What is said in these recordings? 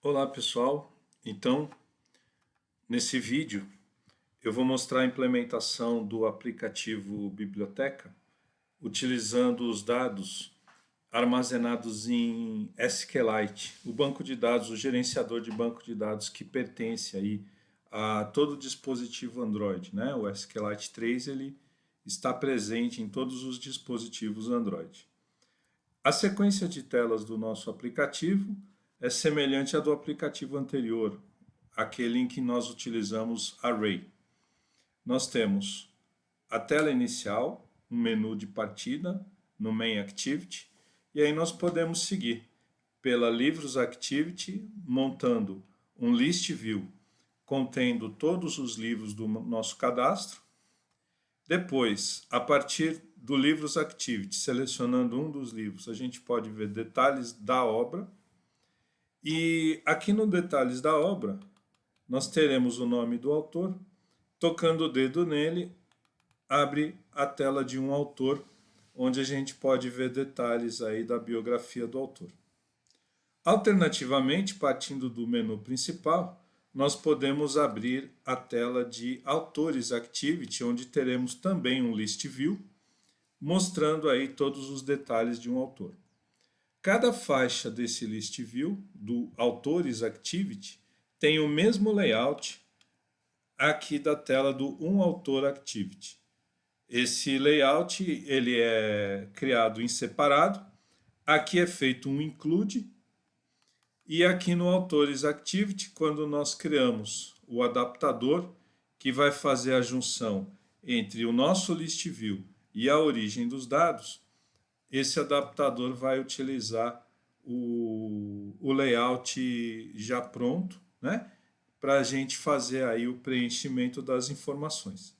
Olá pessoal, então nesse vídeo eu vou mostrar a implementação do aplicativo Biblioteca utilizando os dados armazenados em SQLite, o banco de dados, o gerenciador de banco de dados que pertence aí a todo dispositivo Android, né? O SQLite 3 ele está presente em todos os dispositivos Android. A sequência de telas do nosso aplicativo é semelhante à do aplicativo anterior, aquele em que nós utilizamos Array. Nós temos a tela inicial, um menu de partida no Main Activity, e aí nós podemos seguir pela Livros Activity, montando um List View contendo todos os livros do nosso cadastro. Depois, a partir do Livros Activity, selecionando um dos livros, a gente pode ver detalhes da obra. E aqui no detalhes da obra, nós teremos o nome do autor. Tocando o dedo nele, abre a tela de um autor, onde a gente pode ver detalhes aí da biografia do autor. Alternativamente, partindo do menu principal, nós podemos abrir a tela de Autores Activity, onde teremos também um List View, mostrando aí todos os detalhes de um autor. Cada faixa desse List View, do Autores Activity, tem o mesmo layout aqui da tela do Um Autor Activity. Esse layout ele é criado em separado, aqui é feito um include, e aqui no Autores Activity, quando nós criamos o adaptador, que vai fazer a junção entre o nosso List View e a origem dos dados, esse adaptador vai utilizar o layout já pronto, né, para a gente fazer aí o preenchimento das informações.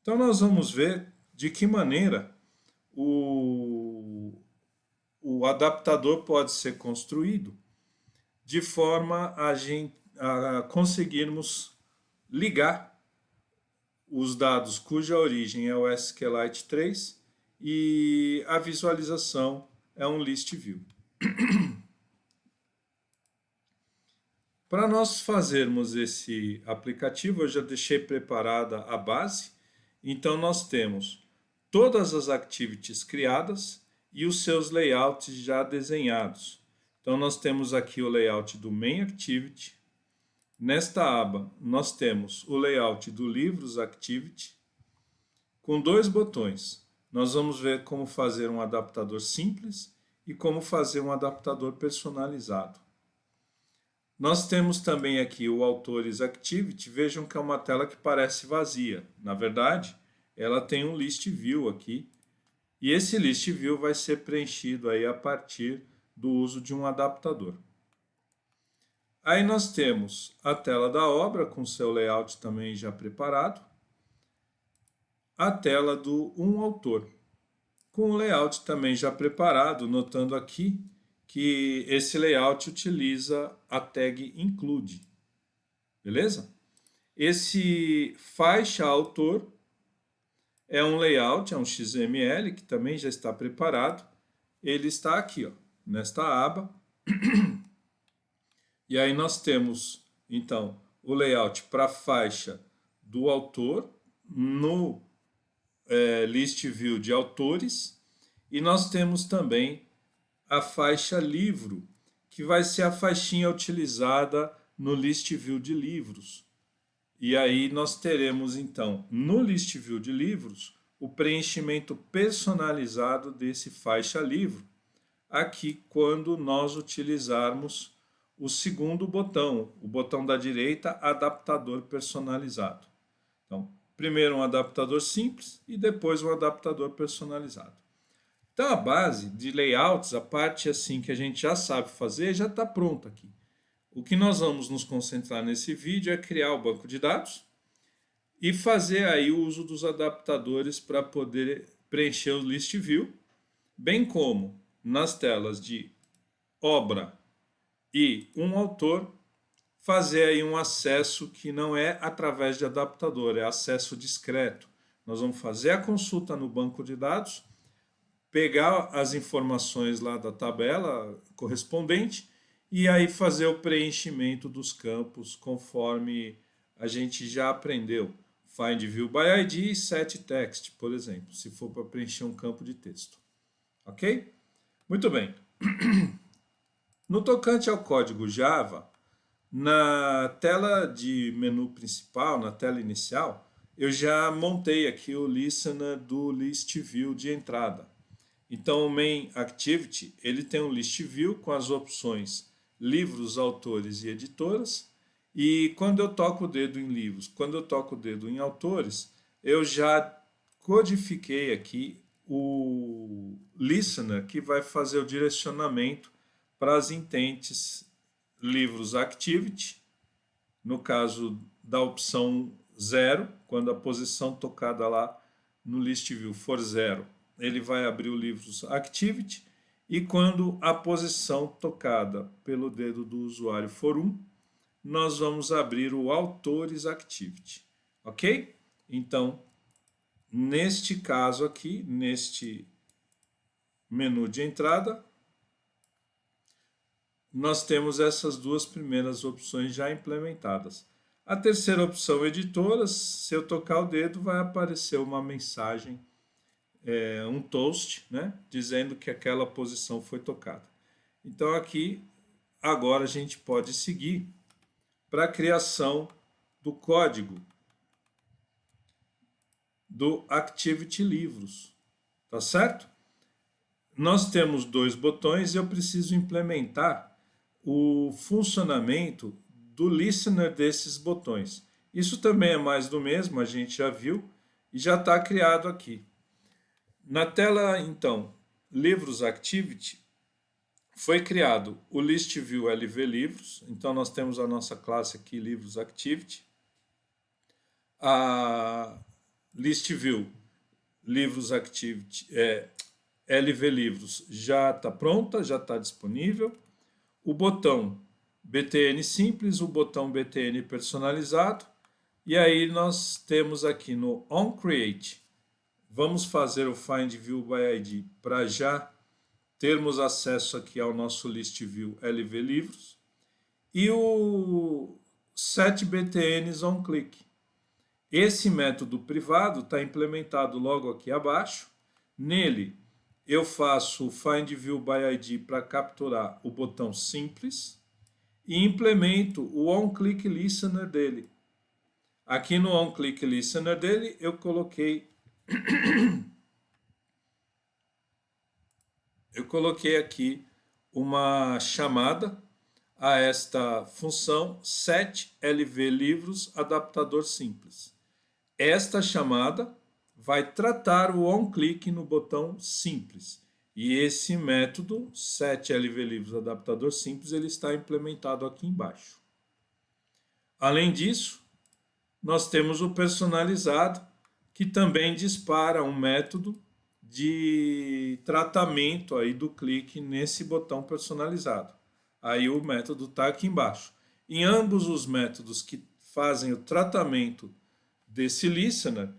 Então nós vamos ver de que maneira o adaptador pode ser construído de forma a conseguirmos ligar os dados cuja origem é o SQLite 3 e a visualização é um List View. Para nós fazermos esse aplicativo, eu já deixei preparada a base. Então nós temos todas as activities criadas e os seus layouts já desenhados. Então nós temos aqui o layout do Main Activity. Nesta aba nós temos o layout do Livros Activity com dois botões. Nós vamos ver como fazer um adaptador simples e como fazer um adaptador personalizado. Nós temos também aqui o Autores Activity. Vejam que é uma tela que parece vazia. Na verdade, ela tem um List View aqui. E esse List View vai ser preenchido aí a partir do uso de um adaptador. Aí nós temos a tela da obra, com seu layout também já preparado. A tela do Um Autor, com o layout também já preparado, notando aqui que esse layout utiliza a tag include, beleza? Esse faixa autor é um layout, é um XML que também já está preparado. Ele está aqui, ó, nesta aba. E aí nós temos, então, o layout para a faixa do autor no List View de autores. E nós temos também a faixa livro, que vai ser a faixinha utilizada no List View de livros. E aí nós teremos, então, no List View de livros, o preenchimento personalizado desse faixa livro, aqui quando nós utilizarmos o segundo botão, o botão da direita, adaptador personalizado. Então, primeiro um adaptador simples e depois um adaptador personalizado. Então a base de layouts, a parte assim que a gente já sabe fazer, já está pronta aqui. O que nós vamos nos concentrar nesse vídeo é criar o banco de dados e fazer aí o uso dos adaptadores para poder preencher o List View, bem como nas telas de obra e um autor, fazer aí um acesso que não é através de adaptador, é acesso discreto. Nós vamos fazer a consulta no banco de dados, pegar as informações lá da tabela correspondente e aí fazer o preenchimento dos campos conforme a gente já aprendeu. Find View by ID e Set Text, por exemplo, se for para preencher um campo de texto. Ok? Muito bem. No tocante ao código Java, na tela de menu principal, na tela inicial, eu já montei aqui o listener do list view de entrada. Então, o main activity, ele tem um list view com as opções livros, autores e editoras. E quando eu toco o dedo em livros, quando eu toco o dedo em autores, eu já codifiquei aqui o listener que vai fazer o direcionamento para as intentes livros activity, no caso da opção 0, quando a posição tocada lá no list view for 0, ele vai abrir o livros activity, e quando a posição tocada pelo dedo do usuário for 1, nós vamos abrir o autores activity, ok? Então, neste caso aqui, neste menu de entrada, nós temos essas duas primeiras opções já implementadas. A terceira opção, editoras, se eu tocar o dedo, vai aparecer uma mensagem, um toast, né, dizendo que aquela posição foi tocada. Então aqui, agora a gente pode seguir para a criação do código do Activity Livros, tá certo? Nós temos dois botões e eu preciso implementar o funcionamento do listener desses botões. Isso também é mais do mesmo, a gente já viu e já está criado aqui. Na tela, então, Livros Activity, foi criado o List View LV Livros. Então, nós temos a nossa classe aqui, Livros Activity. A List View Livros Activity, LV Livros, já está pronta, já está disponível. O botão BTN simples, o botão BTN personalizado. E aí nós temos aqui no onCreate, vamos fazer o Find View by ID para já termos acesso aqui ao nosso List View LV Livros. E o setBTNs onClick. Esse método privado está implementado logo aqui abaixo. Nele, eu faço o Find View by ID para capturar o botão simples e implemento o onClick Listener dele. Aqui no onClick Listener dele, eu coloquei aqui uma chamada a esta função setLVLivros adaptador simples. Esta chamada vai tratar o onClick no botão simples. E esse método setLVLivros adaptador simples, ele está implementado aqui embaixo. Além disso, nós temos o personalizado, que também dispara um método de tratamento aí do clique nesse botão personalizado. Aí o método está aqui embaixo. Em ambos os métodos que fazem o tratamento desse listener,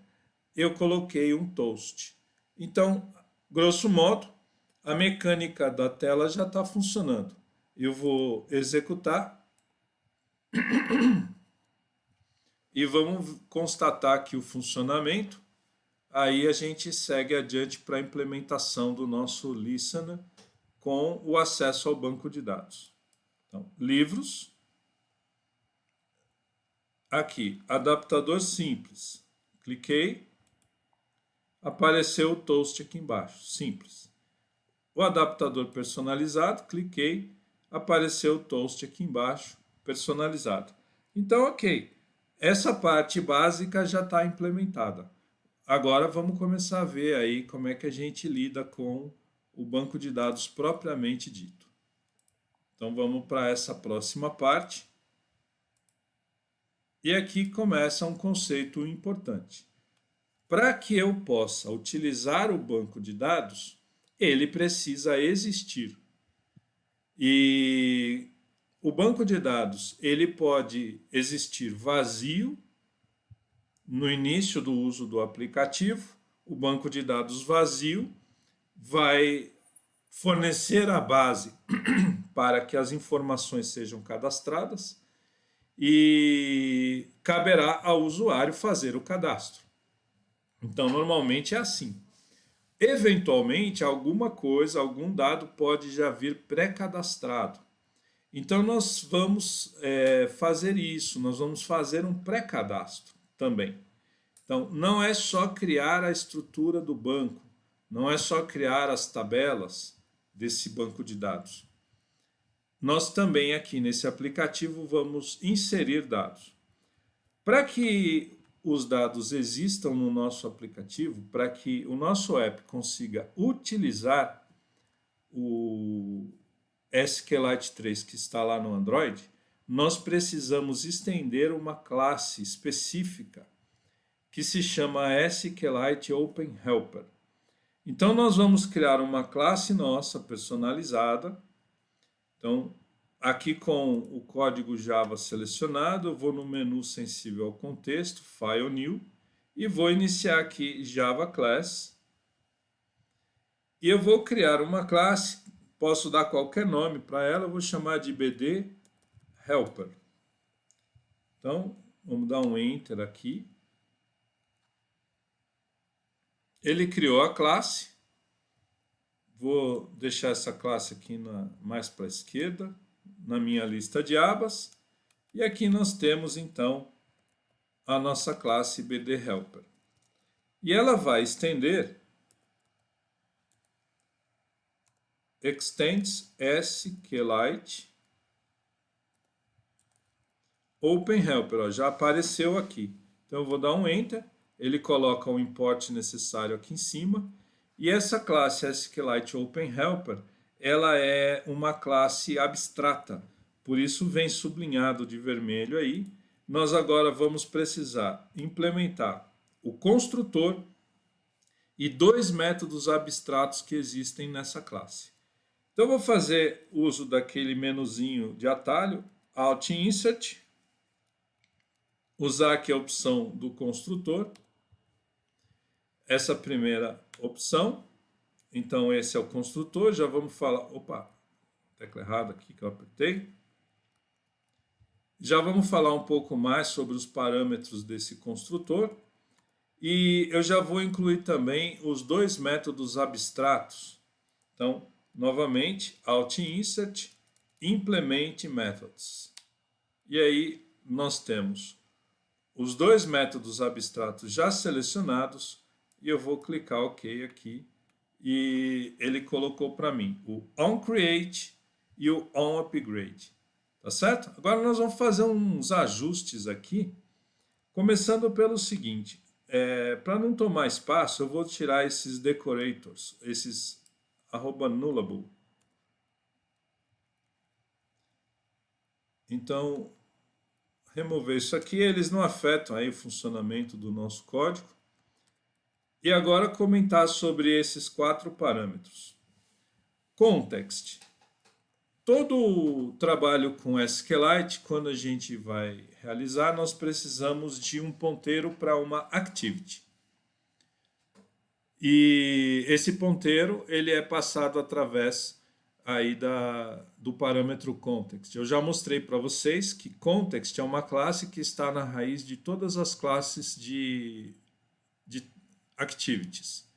eu coloquei um toast. Então, grosso modo, a mecânica da tela já está funcionando. Eu vou executar e vamos constatar aqui o funcionamento. Aí a gente segue adiante para a implementação do nosso listener com o acesso ao banco de dados. Então, livros. Aqui, adaptador simples. Cliquei. Apareceu o toast aqui embaixo, simples. O adaptador personalizado, cliquei. Apareceu o toast aqui embaixo, personalizado. Então, ok. Essa parte básica já está implementada. Agora vamos começar a ver aí como é que a gente lida com o banco de dados propriamente dito. Então vamos para essa próxima parte. E aqui começa um conceito importante. Para que eu possa utilizar o banco de dados, ele precisa existir. E o banco de dados, ele pode existir vazio no início do uso do aplicativo. O banco de dados vazio vai fornecer a base para que as informações sejam cadastradas e caberá ao usuário fazer o cadastro. Então, normalmente é assim. Eventualmente, alguma coisa, algum dado pode já vir pré-cadastrado. Então, nós vamos fazer isso, nós vamos fazer um pré-cadastro também. Então, não é só criar a estrutura do banco, não é só criar as tabelas desse banco de dados. Nós também aqui nesse aplicativo vamos inserir dados. Para que os dados existam no nosso aplicativo, para que o nosso app consiga utilizar o SQLite 3 que está lá no Android, nós precisamos estender uma classe específica que se chama SQLite Open Helper. Então, nós vamos criar uma classe nossa personalizada. Então, aqui com o código Java selecionado, eu vou no menu sensível ao contexto, File New, e vou iniciar aqui Java Class. E eu vou criar uma classe, posso dar qualquer nome para ela, eu vou chamar de BD Helper. Então, vamos dar um Enter aqui. Ele criou a classe. Vou deixar essa classe aqui mais para a esquerda, na minha lista de abas. E aqui nós temos, então, a nossa classe BD Helper. E ela vai estender extends SQLite Open Helper. Ó, já apareceu aqui. Então, eu vou dar um Enter. Ele coloca o import necessário aqui em cima. E essa classe SQLite Open Helper, ela é uma classe abstrata. Por isso vem sublinhado de vermelho aí. Nós agora vamos precisar implementar o construtor e dois métodos abstratos que existem nessa classe. Então, eu vou fazer uso daquele menuzinho de atalho, Alt Insert, usar aqui a opção do construtor, essa primeira opção. Então, esse é o construtor, já vamos falar... Opa, tecla errada aqui que eu apertei. Já vamos falar um pouco mais sobre os parâmetros desse construtor. E eu já vou incluir também os dois métodos abstratos. Então, novamente, Alt Insert, Implement Methods. E aí nós temos os dois métodos abstratos já selecionados e eu vou clicar OK aqui e ele colocou para mim o onCreate e o onUpgrade. Tá certo? Agora nós vamos fazer uns ajustes aqui, começando pelo seguinte. Para não tomar espaço, eu vou tirar esses decorators, esses @nullable. Então, remover isso aqui, eles não afetam aí o funcionamento do nosso código. E agora comentar sobre esses 4 parâmetros. Context. Todo o trabalho com SQLite, quando a gente vai realizar, nós precisamos de um ponteiro para uma activity. E esse ponteiro ele é passado através aí do parâmetro context. Eu já mostrei para vocês que context é uma classe que está na raiz de todas as classes de activities.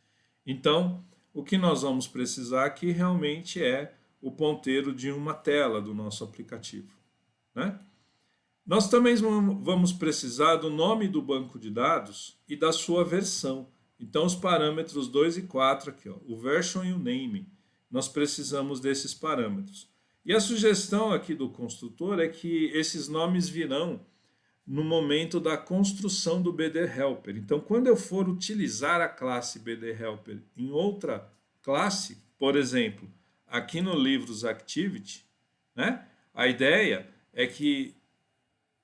Então, o que nós vamos precisar aqui realmente é o ponteiro de uma tela do nosso aplicativo, né? Nós também vamos precisar do nome do banco de dados e da sua versão. Então, os parâmetros 2 e 4 aqui, ó, o version e o name, nós precisamos desses parâmetros. E a sugestão aqui do construtor é que esses nomes virão no momento da construção do BD Helper. Então, quando eu for utilizar a classe BD Helper em outra classe, por exemplo, aqui no Livros Activity, né, a ideia é que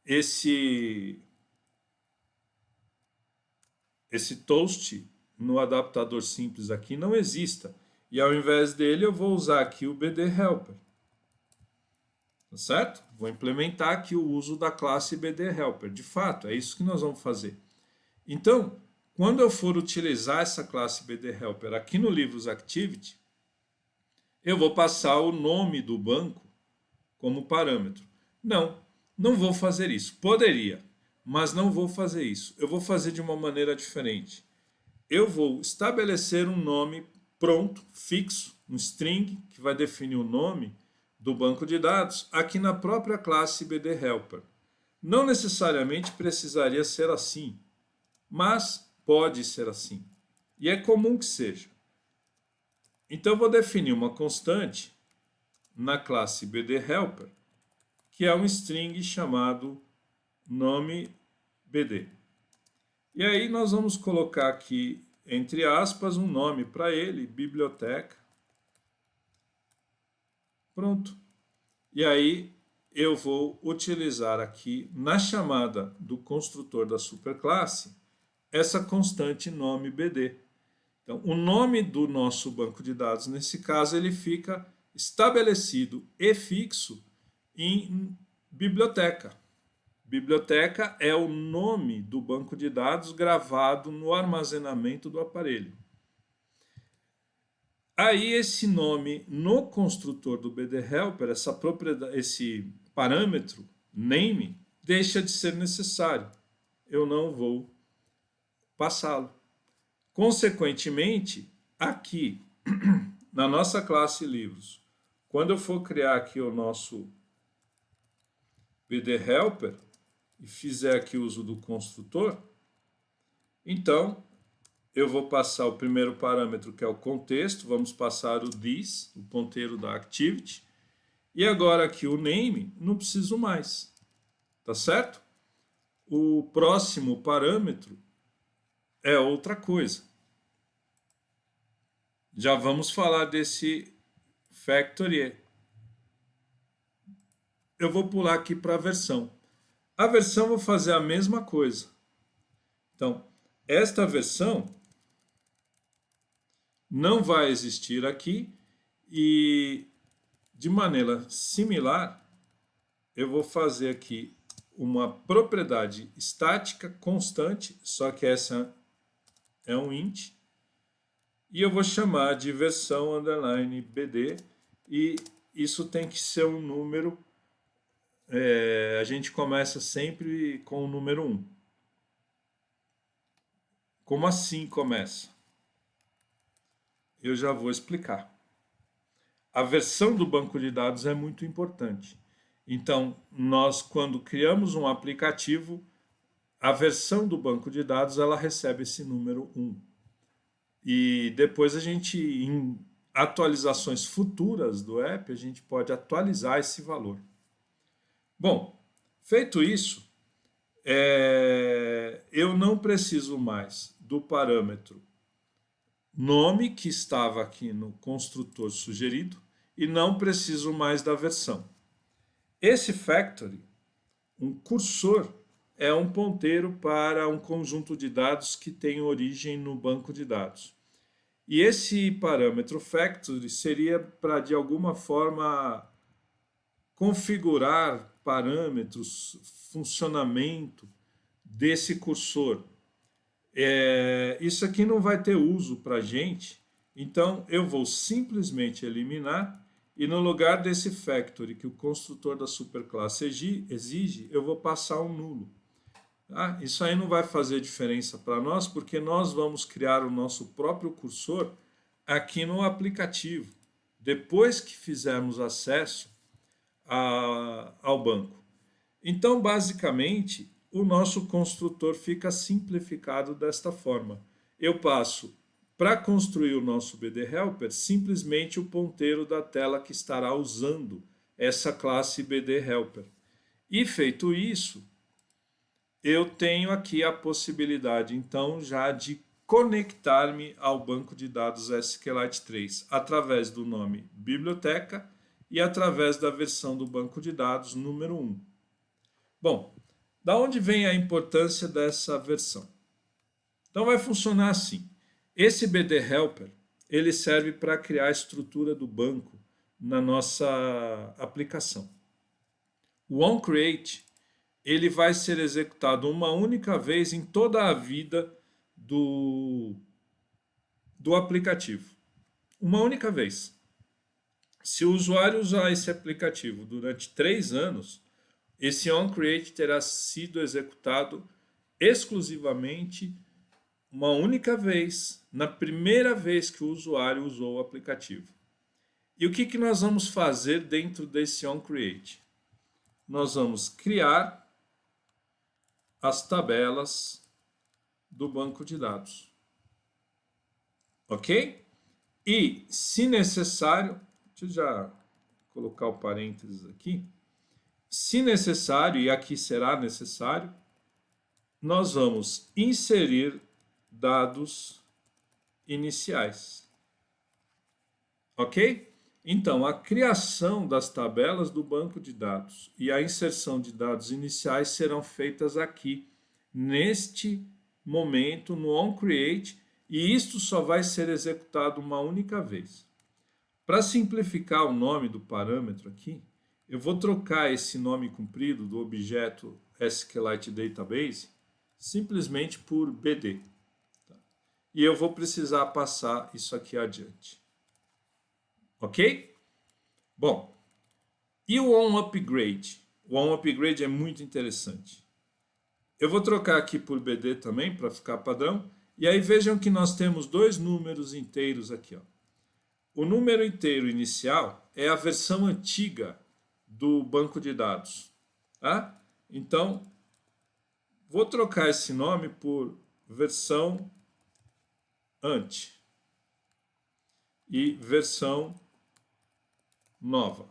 esse toast no adaptador simples aqui não exista. E ao invés dele eu vou usar aqui o BD Helper. Tá certo? Vou implementar aqui o uso da classe BD Helper. De fato, é isso que nós vamos fazer. Então, quando eu for utilizar essa classe BD Helper aqui no Livros Activity, eu vou passar o nome do banco como parâmetro. Não vou fazer isso. Poderia, mas não vou fazer isso. Eu vou fazer de uma maneira diferente. Eu vou estabelecer um nome pronto, fixo, um string, que vai definir o nome do banco de dados aqui na própria classe BD-Helper. Não necessariamente precisaria ser assim, mas pode ser assim. E é comum que seja. Então, eu vou definir uma constante na classe BD-Helper, que é um string chamado nome BD. E aí nós vamos colocar aqui, entre aspas, um nome para ele, biblioteca. Pronto. E aí eu vou utilizar aqui, na chamada do construtor da superclasse, essa constante nome BD. Então, o nome do nosso banco de dados, nesse caso, ele fica estabelecido e fixo em biblioteca. Biblioteca é o nome do banco de dados gravado no armazenamento do aparelho. Aí esse nome no construtor do BD-Helper, esse parâmetro, name, deixa de ser necessário. Eu não vou passá-lo. Consequentemente, aqui na nossa classe livros, quando eu for criar aqui o nosso BD-Helper e fizer aqui uso do construtor, então eu vou passar o primeiro parâmetro, que é o contexto, vamos passar o this, o ponteiro da activity, e agora aqui o name, não preciso mais, tá certo? O próximo parâmetro é outra coisa. Já vamos falar desse factory. Eu vou pular aqui para a versão. A versão eu vou fazer a mesma coisa. Então, esta versão não vai existir aqui e, de maneira similar, eu vou fazer aqui uma propriedade estática constante, só que essa é um int, e eu vou chamar de versão underline BD, e isso tem que ser um número, a gente começa sempre com o número 1. Como assim começa? Eu já vou explicar. A versão do banco de dados é muito importante. Então, nós, quando criamos um aplicativo, a versão do banco de dados ela recebe esse número 1. E depois a gente, em atualizações futuras do app, a gente pode atualizar esse valor. Bom, feito isso, eu não preciso mais do parâmetro nome que estava aqui no construtor sugerido e não preciso mais da versão. Esse factory, um cursor, é um ponteiro para um conjunto de dados que tem origem no banco de dados. E esse parâmetro factory seria para, de alguma forma, configurar parâmetros, funcionamento desse cursor. Isso aqui não vai ter uso para a gente, então eu vou simplesmente eliminar e no lugar desse factory que o construtor da superclasse exige, eu vou passar um nulo. Isso aí não vai fazer diferença para nós, porque nós vamos criar o nosso próprio cursor aqui no aplicativo, depois que fizermos acesso ao banco. Então, basicamente, o nosso construtor fica simplificado desta forma. Eu passo, para construir o nosso BD-Helper, simplesmente o ponteiro da tela que estará usando essa classe BD-Helper. E feito isso, eu tenho aqui a possibilidade, então, já de conectar-me ao banco de dados SQLite 3 através do nome biblioteca e através da versão do banco de dados número 1. Bom, da onde vem a importância dessa versão? Então vai funcionar assim. Esse BD-Helper, ele serve para criar a estrutura do banco na nossa aplicação. O onCreate, ele vai ser executado uma única vez em toda a vida do aplicativo. Uma única vez. Se o usuário usar esse aplicativo durante 3 anos, esse onCreate terá sido executado exclusivamente uma única vez, na primeira vez que o usuário usou o aplicativo. E o que nós vamos fazer dentro desse onCreate? Nós vamos criar as tabelas do banco de dados. Ok? E, se necessário, deixa eu já colocar o parênteses aqui. Se necessário, e aqui será necessário, nós vamos inserir dados iniciais. Ok? Então, a criação das tabelas do banco de dados e a inserção de dados iniciais serão feitas aqui, neste momento, no onCreate, e isto só vai ser executado uma única vez. Para simplificar o nome do parâmetro aqui, eu vou trocar esse nome comprido do objeto SQLite Database simplesmente por BD. Tá? E eu vou precisar passar isso aqui adiante. Ok? Bom, e o onUpgrade? O onUpgrade é muito interessante. Eu vou trocar aqui por BD também, para ficar padrão. E aí vejam que nós temos dois números inteiros aqui. Ó. O número inteiro inicial é a versão antiga do banco de dados. Tá? Então, vou trocar esse nome por versão ante e versão nova.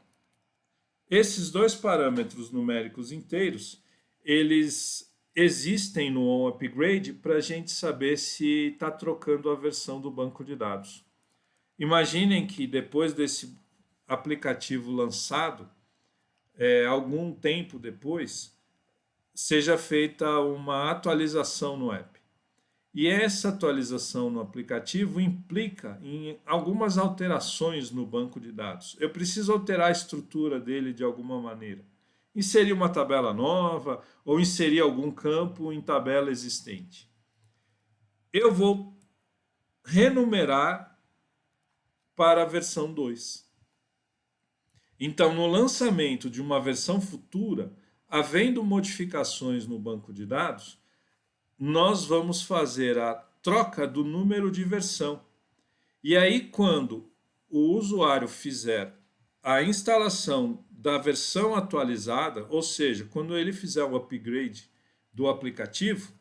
Esses dois parâmetros numéricos inteiros, eles existem no onUpgrade para a gente saber se está trocando a versão do banco de dados. Imaginem que depois desse aplicativo lançado, algum tempo depois, seja feita uma atualização no app. E essa atualização no aplicativo implica em algumas alterações no banco de dados. Eu preciso alterar a estrutura dele de alguma maneira. Inserir uma tabela nova ou inserir algum campo em tabela existente. Eu vou renumerar para a versão 2. Então, no lançamento de uma versão futura, havendo modificações no banco de dados, nós vamos fazer a troca do número de versão. E aí, quando o usuário fizer a instalação da versão atualizada, ou seja, quando ele fizer o upgrade do aplicativo,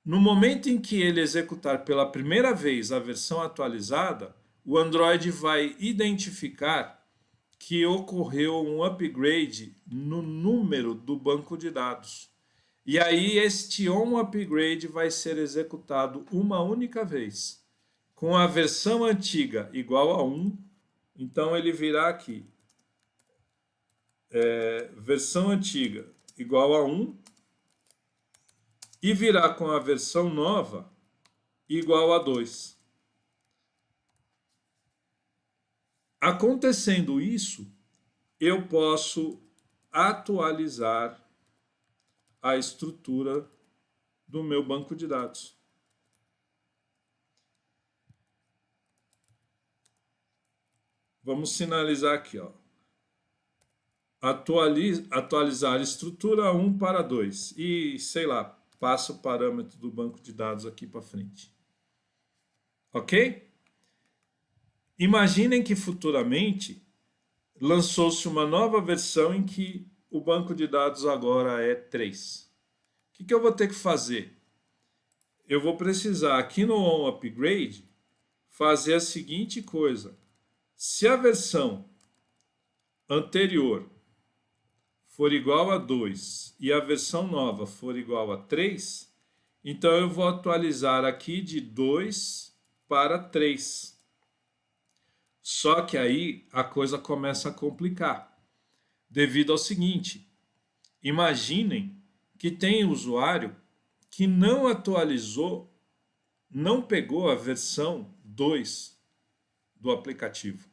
no momento em que ele executar pela primeira vez a versão atualizada, o Android vai identificar que ocorreu um upgrade no número do banco de dados. E aí este onUpgrade vai ser executado uma única vez. Com a versão antiga igual a 1, então ele virá aqui. Versão antiga igual a 1 e virá com a versão nova igual a 2. Acontecendo isso, eu posso atualizar a estrutura do meu banco de dados. Vamos sinalizar aqui, ó. Atualizar estrutura 1 para 2 e, sei lá, passa o parâmetro do banco de dados aqui para frente. Ok? Imaginem que futuramente lançou-se uma nova versão em que o banco de dados agora é 3. O que eu vou ter que fazer? Eu vou precisar aqui no onUpgrade fazer a seguinte coisa. Se a versão anterior for igual a 2 e a versão nova for igual a 3, então eu vou atualizar aqui de 2 para 3. Só que aí a coisa começa a complicar. Devido ao seguinte, imaginem que tem usuário que não atualizou, não pegou a versão 2 do aplicativo.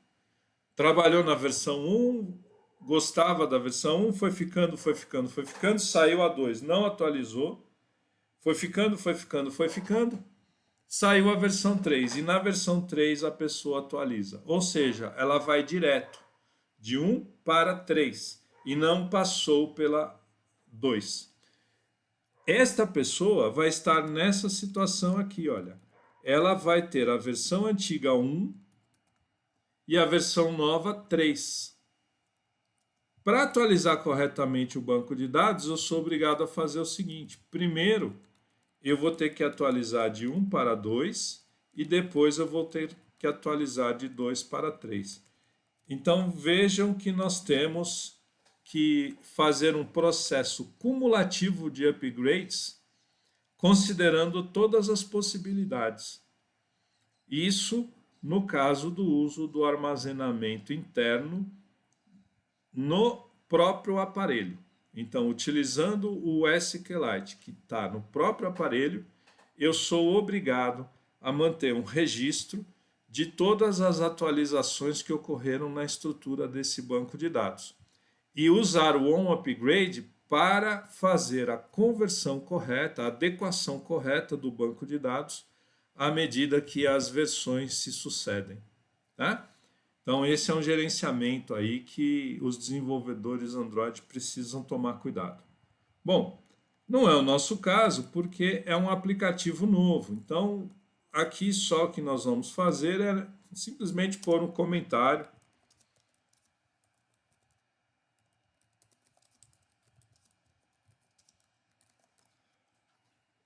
Trabalhou na versão 1, gostava da versão 1, foi ficando, saiu a 2, não atualizou, foi ficando. Saiu a versão 3 e na versão 3 a pessoa atualiza. Ou seja, ela vai direto de 1 para 3 e não passou pela 2. Esta pessoa vai estar nessa situação aqui, olha. Ela vai ter a versão antiga 1 e a versão nova 3. Para atualizar corretamente o banco de dados, eu sou obrigado a fazer o seguinte. Primeiro, eu vou ter que atualizar de 1 para 2 e depois eu vou ter que atualizar de 2 para 3. Então vejam que nós temos que fazer um processo cumulativo de upgrades, considerando todas as possibilidades. Isso no caso do uso do armazenamento interno no próprio aparelho. Então, utilizando o SQLite que está no próprio aparelho, eu sou obrigado a manter um registro de todas as atualizações que ocorreram na estrutura desse banco de dados e usar o onUpgrade para fazer a conversão correta, a adequação correta do banco de dados à medida que as versões se sucedem, tá? Então esse é um gerenciamento aí que os desenvolvedores Android precisam tomar cuidado. Bom, não é o nosso caso porque é um aplicativo novo. Então aqui só o que nós vamos fazer é simplesmente pôr um comentário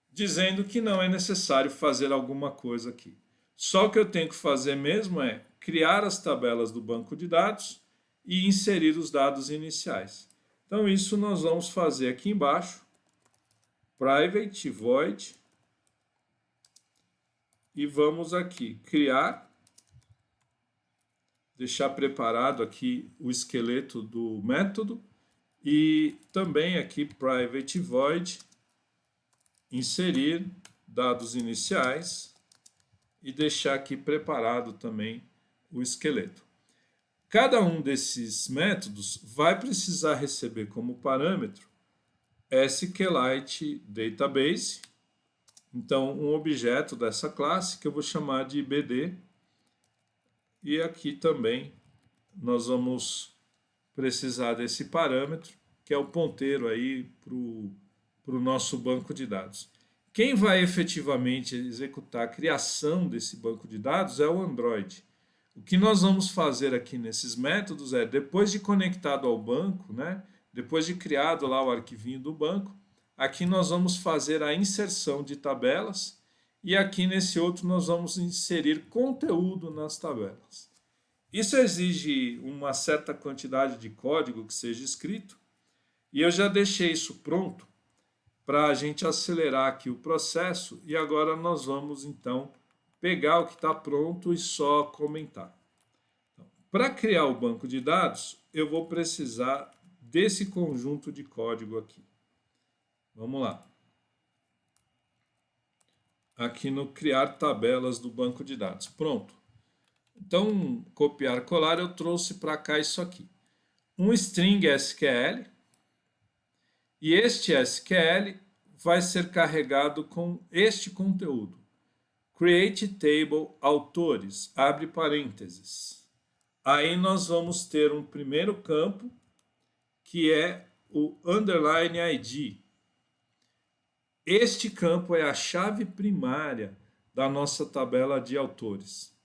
dizendo que não é necessário fazer alguma coisa aqui. Só o que eu tenho que fazer mesmo é criar as tabelas do banco de dados e inserir os dados iniciais. Então isso nós vamos fazer aqui embaixo, private void, e vamos aqui criar, deixar preparado aqui o esqueleto do método e também aqui private void, inserir dados iniciais e deixar aqui preparado também o esqueleto. Cada um desses métodos vai precisar receber como parâmetro SQLite Database, então um objeto dessa classe que eu vou chamar de BD, e aqui também nós vamos precisar desse parâmetro, que é o ponteiro aí para o nosso banco de dados. Quem vai efetivamente executar a criação desse banco de dados é o Android. O que nós vamos fazer aqui nesses métodos é, depois de conectado ao banco, né, depois de criado lá o arquivinho do banco, aqui nós vamos fazer a inserção de tabelas e aqui nesse outro nós vamos inserir conteúdo nas tabelas. Isso exige uma certa quantidade de código que seja escrito e eu já deixei isso pronto para a gente acelerar aqui o processo e agora nós vamos então pegar o que está pronto e só comentar. Então, para criar o banco de dados, eu vou precisar desse conjunto de código aqui. Vamos lá. Aqui no criar tabelas do banco de dados. Pronto. Então, copiar, colar, eu trouxe para cá isso aqui. Um string SQL. E este SQL vai ser carregado com este conteúdo. Create table autores, abre parênteses. Aí nós vamos ter um primeiro campo, que é o underline ID. Este campo é a chave primária da nossa tabela de autores.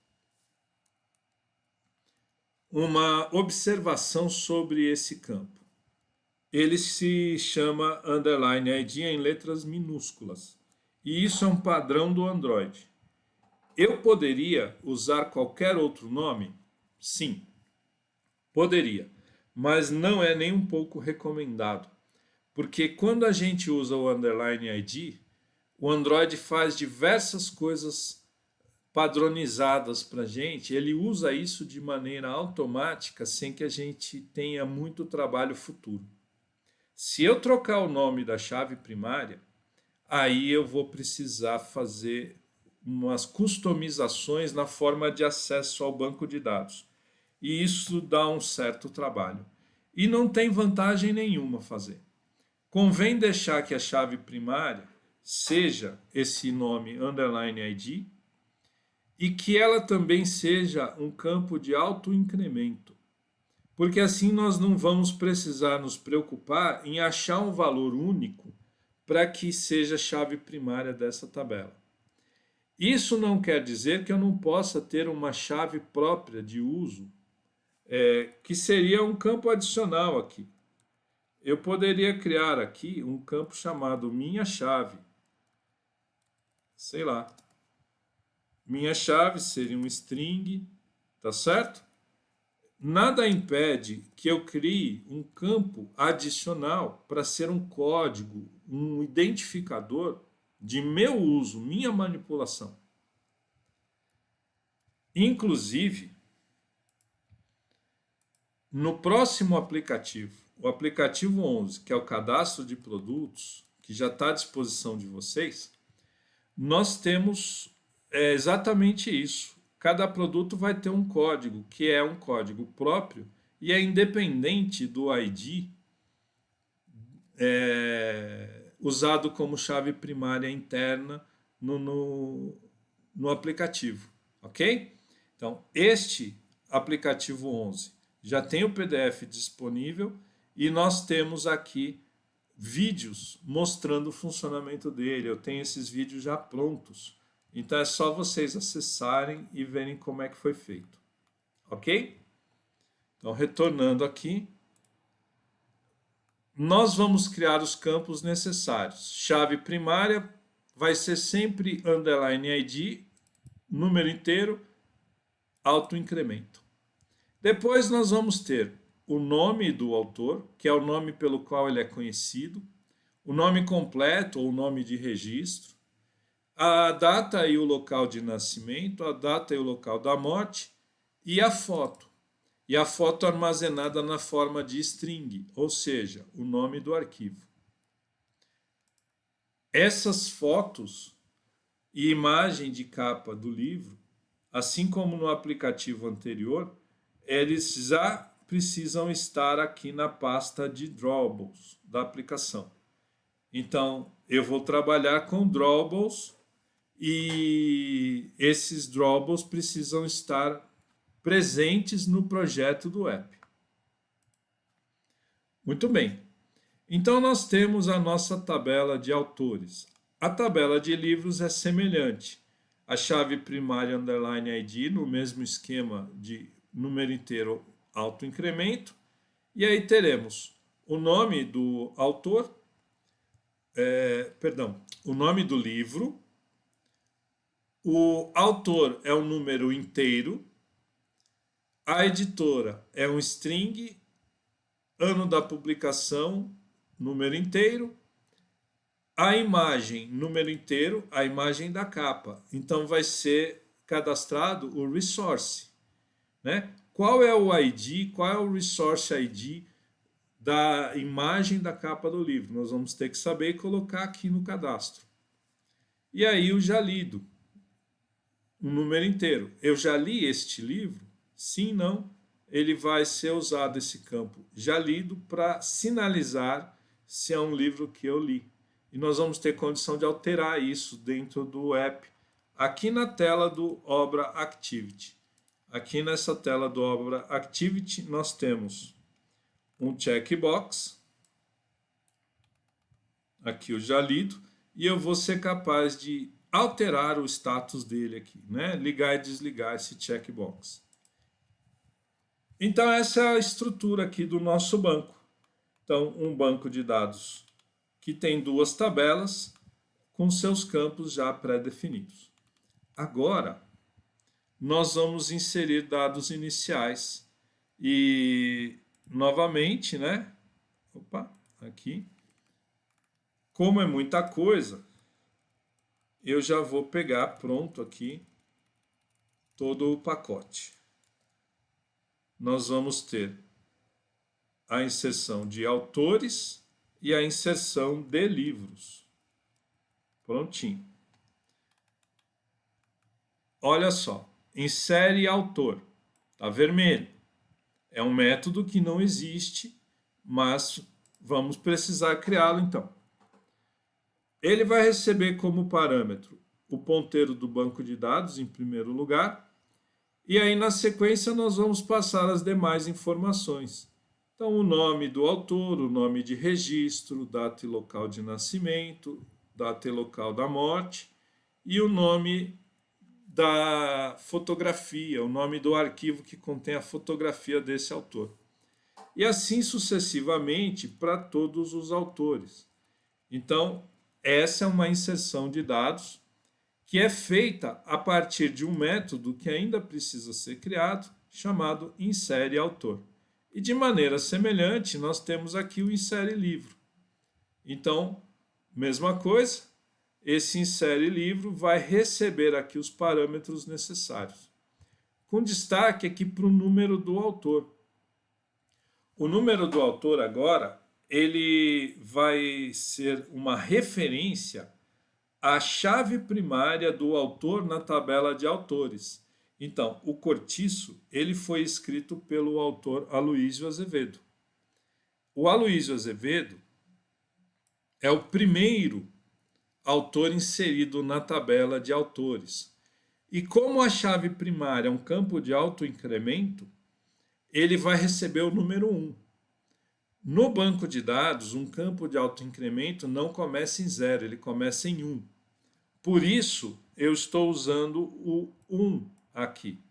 Uma observação sobre esse campo. Ele se chama underline ID em letras minúsculas. E isso é um padrão do Android. Eu poderia usar qualquer outro nome? Sim, poderia, mas não é nem um pouco recomendado, porque quando a gente usa o underline ID, o Android faz diversas coisas padronizadas para a gente, ele usa isso de maneira automática sem que a gente tenha muito trabalho futuro. Se eu trocar o nome da chave primária, aí eu vou precisar fazer umas customizações na forma de acesso ao banco de dados. E isso dá um certo trabalho. E não tem vantagem nenhuma fazer. Convém deixar que a chave primária seja esse nome underline ID e que ela também seja um campo de autoincremento. Porque assim nós não vamos precisar nos preocupar em achar um valor único para que seja a chave primária dessa tabela. Isso não quer dizer que eu não possa ter uma chave própria de uso, que seria um campo adicional aqui. Eu poderia criar aqui um campo chamado minha chave. Sei lá. Minha chave seria um string, tá certo? Nada impede que eu crie um campo adicional para ser um código, um identificador de meu uso, minha manipulação. Inclusive, no próximo aplicativo, o aplicativo 11, que é o cadastro de produtos, que já está à disposição de vocês, nós temos exatamente isso. Cada produto vai ter um código, que é um código próprio e é independente do ID usado como chave primária interna no aplicativo, ok? Então, este aplicativo 11 já tem o PDF disponível e nós temos aqui vídeos mostrando o funcionamento dele. Eu tenho esses vídeos já prontos. Então é só vocês acessarem e verem como é que foi feito. Ok? Então, retornando aqui, nós vamos criar os campos necessários. Chave primária vai ser sempre underline ID, número inteiro, autoincremento. Depois nós vamos ter o nome do autor, que é o nome pelo qual ele é conhecido, o nome completo ou o nome de registro, a data e o local de nascimento, a data e o local da morte e a foto. E a foto armazenada na forma de string, ou seja, o nome do arquivo. Essas fotos e imagem de capa do livro, assim como no aplicativo anterior, eles já precisam estar aqui na pasta de Drawbles da aplicação. Então, eu vou trabalhar com Drawbles e esses Drawbles precisam estar presentes no projeto do app. Muito bem. Então, nós temos a nossa tabela de autores. A tabela de livros é semelhante. A chave primária underline ID no mesmo esquema de número inteiro autoincremento. E aí teremos o nome do autor, o nome do livro. O autor é um número inteiro. A editora é um string, ano da publicação, número inteiro. A imagem, número inteiro, a imagem da capa. Então vai ser cadastrado o resource, né? Qual é o ID, qual é o resource ID da imagem da capa do livro? Nós vamos ter que saber e colocar aqui no cadastro. E aí o já lido, um número inteiro. Eu já li este livro? Sim, não. Ele vai ser usado esse campo já lido para sinalizar se é um livro que eu li. E nós vamos ter condição de alterar isso dentro do app, aqui na tela do Obra Activity. Aqui nessa tela do Obra Activity nós temos um checkbox, aqui o já lido, e eu vou ser capaz de alterar o status dele aqui, né? Ligar e desligar esse checkbox. Então essa é a estrutura aqui do nosso banco. Então, um banco de dados que tem duas tabelas com seus campos já pré-definidos. Agora, nós vamos inserir dados iniciais e, novamente, né? Opa, aqui. Como é muita coisa, eu já vou pegar pronto aqui todo o pacote. Nós vamos ter a inserção de autores e a inserção de livros. Prontinho. Olha só, insere autor, tá vermelho. É um método que não existe, mas vamos precisar criá-lo então. Ele vai receber como parâmetro o ponteiro do banco de dados, em primeiro lugar, e aí na sequência nós vamos passar as demais informações. Então, o nome do autor, o nome de registro, data e local de nascimento, data e local da morte, e o nome da fotografia, o nome do arquivo que contém a fotografia desse autor. E assim sucessivamente para todos os autores. Então, essa é uma inserção de dados que é feita a partir de um método que ainda precisa ser criado, chamado insere autor. E de maneira semelhante, nós temos aqui o insere livro. Então, mesma coisa, esse insere livro vai receber aqui os parâmetros necessários. Com destaque aqui para o número do autor. O número do autor agora, ele vai ser uma referência à chave primária do autor na tabela de autores. Então, o cortiço, ele foi escrito pelo autor Aloísio Azevedo. O Aloísio Azevedo é o primeiro autor inserido na tabela de autores. E como a chave primária é um campo de autoincremento, ele vai receber o número 1. No banco de dados, um campo de autoincremento não começa em 0, ele começa em 1. Por isso, eu estou usando o 1 aqui.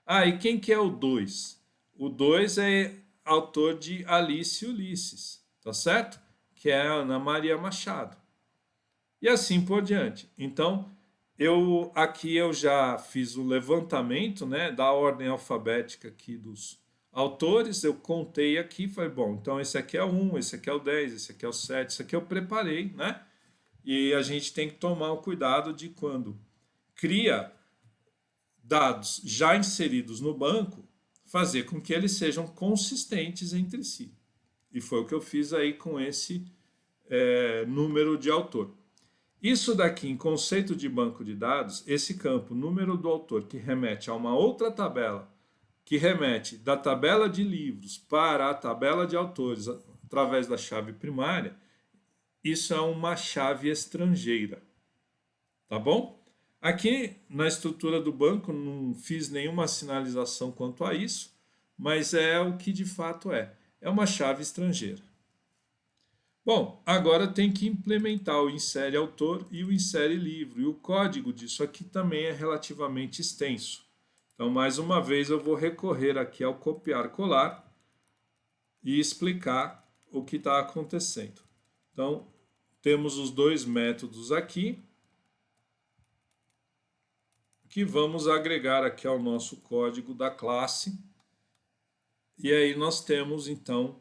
E quem que é o 2? O 2 é autor de Alice e Ulisses, tá certo? Que é a Ana Maria Machado. E assim por diante. Então, aqui eu já fiz o levantamento, né, da ordem alfabética aqui dos autores, eu contei aqui, falei, bom, então esse aqui é o 1, esse aqui é o 10, esse aqui é o 7, esse aqui eu preparei, né? E a gente tem que tomar o cuidado de quando cria dados já inseridos no banco, fazer com que eles sejam consistentes entre si. E foi o que eu fiz aí com esse número de autor. Isso daqui, em conceito de banco de dados, esse campo, número do autor, que remete a uma outra tabela, que remete da tabela de livros para a tabela de autores através da chave primária, isso é uma chave estrangeira. Tá bom? Aqui na estrutura do banco não fiz nenhuma sinalização quanto a isso, mas é o que de fato é. É uma chave estrangeira. Bom, agora tem que implementar o insere autor e o insere livro. E o código disso aqui também é relativamente extenso. Então, mais uma vez, eu vou recorrer aqui ao copiar-colar e explicar o que está acontecendo. Então, temos os dois métodos aqui, que vamos agregar aqui ao nosso código da classe. E aí nós temos, então,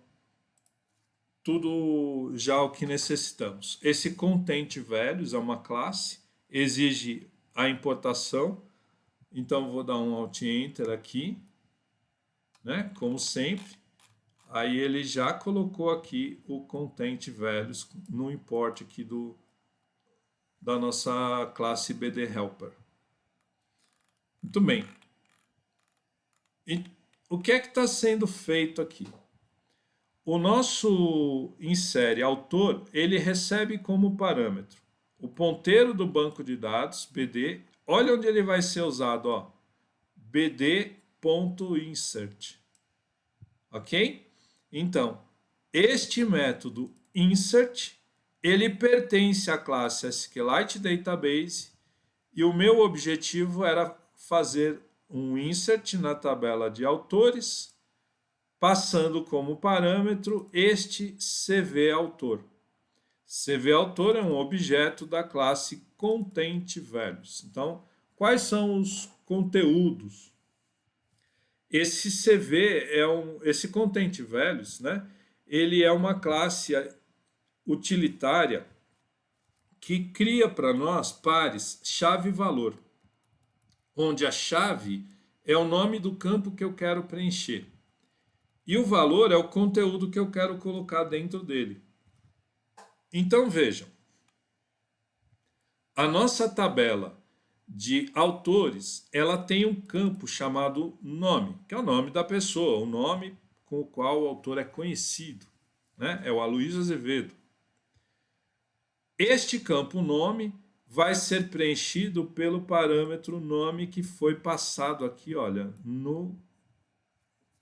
tudo já o que necessitamos. Esse content values é uma classe, exige a importação, então vou dar um Alt Enter aqui, né? Como sempre. Aí ele já colocou aqui o content values no import aqui da nossa classe BD Helper. Muito bem. E o que é que está sendo feito aqui? O nosso insere autor, ele recebe como parâmetro o ponteiro do banco de dados, BD. Olha onde ele vai ser usado, ó, bd.insert. Ok? Então, este método insert, ele pertence à classe SQLite Database e o meu objetivo era fazer um insert na tabela de autores, passando como parâmetro este CV autor. CV autor é um objeto da classe Content Values. Então, quais são os conteúdos? Esse CV esse Content Values, né? Ele é uma classe utilitária que cria para nós pares chave-valor, onde a chave é o nome do campo que eu quero preencher. E o valor é o conteúdo que eu quero colocar dentro dele. Então vejam, a nossa tabela de autores, ela tem um campo chamado nome, que é o nome da pessoa, o nome com o qual o autor é conhecido, né? É o Aloísio Azevedo. Este campo nome vai ser preenchido pelo parâmetro nome que foi passado aqui, olha,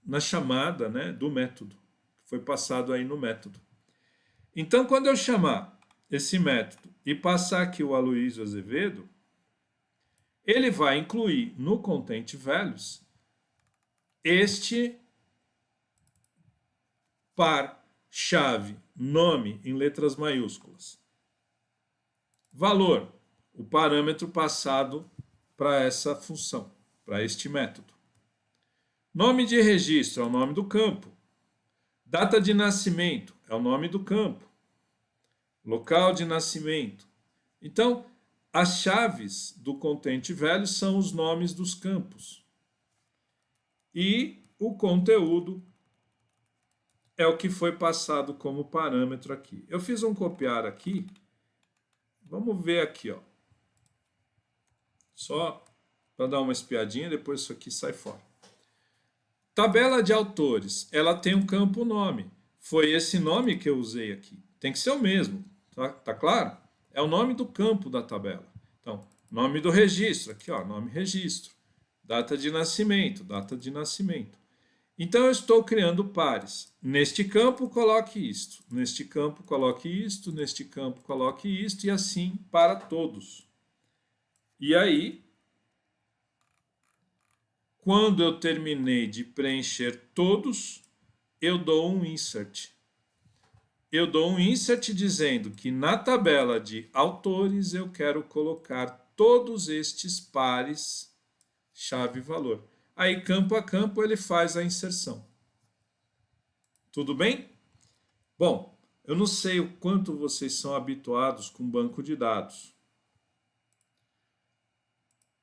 na chamada, né, do método. Foi passado aí no método. Então, quando eu chamar esse método e passar aqui o Aloysio Azevedo, ele vai incluir no Content Values este par chave nome em letras maiúsculas. Valor, o parâmetro passado para essa função, para este método. Nome de registro é o nome do campo. Data de nascimento é o nome do campo. Local de nascimento. Então, as chaves do Content Value são os nomes dos campos. E o conteúdo é o que foi passado como parâmetro aqui. Eu fiz um copiar aqui. Vamos ver aqui, ó. Só para dar uma espiadinha, depois isso aqui sai fora. Tabela de autores, ela tem um campo nome. Foi esse nome que eu usei aqui. Tem que ser o mesmo, tá claro? É o nome do campo da tabela. Então, nome do registro, aqui ó, nome registro. Data de nascimento, data de nascimento. Então, eu estou criando pares. Neste campo, coloque isto. Neste campo, coloque isto. Neste campo, coloque isto. E assim para todos. E aí, quando eu terminei de preencher todos, eu dou um insert. Eu dou um insert dizendo que na tabela de autores eu quero colocar todos estes pares chave valor. Aí, campo a campo, ele faz a inserção. Tudo bem? Bom, eu não sei o quanto vocês são habituados com banco de dados.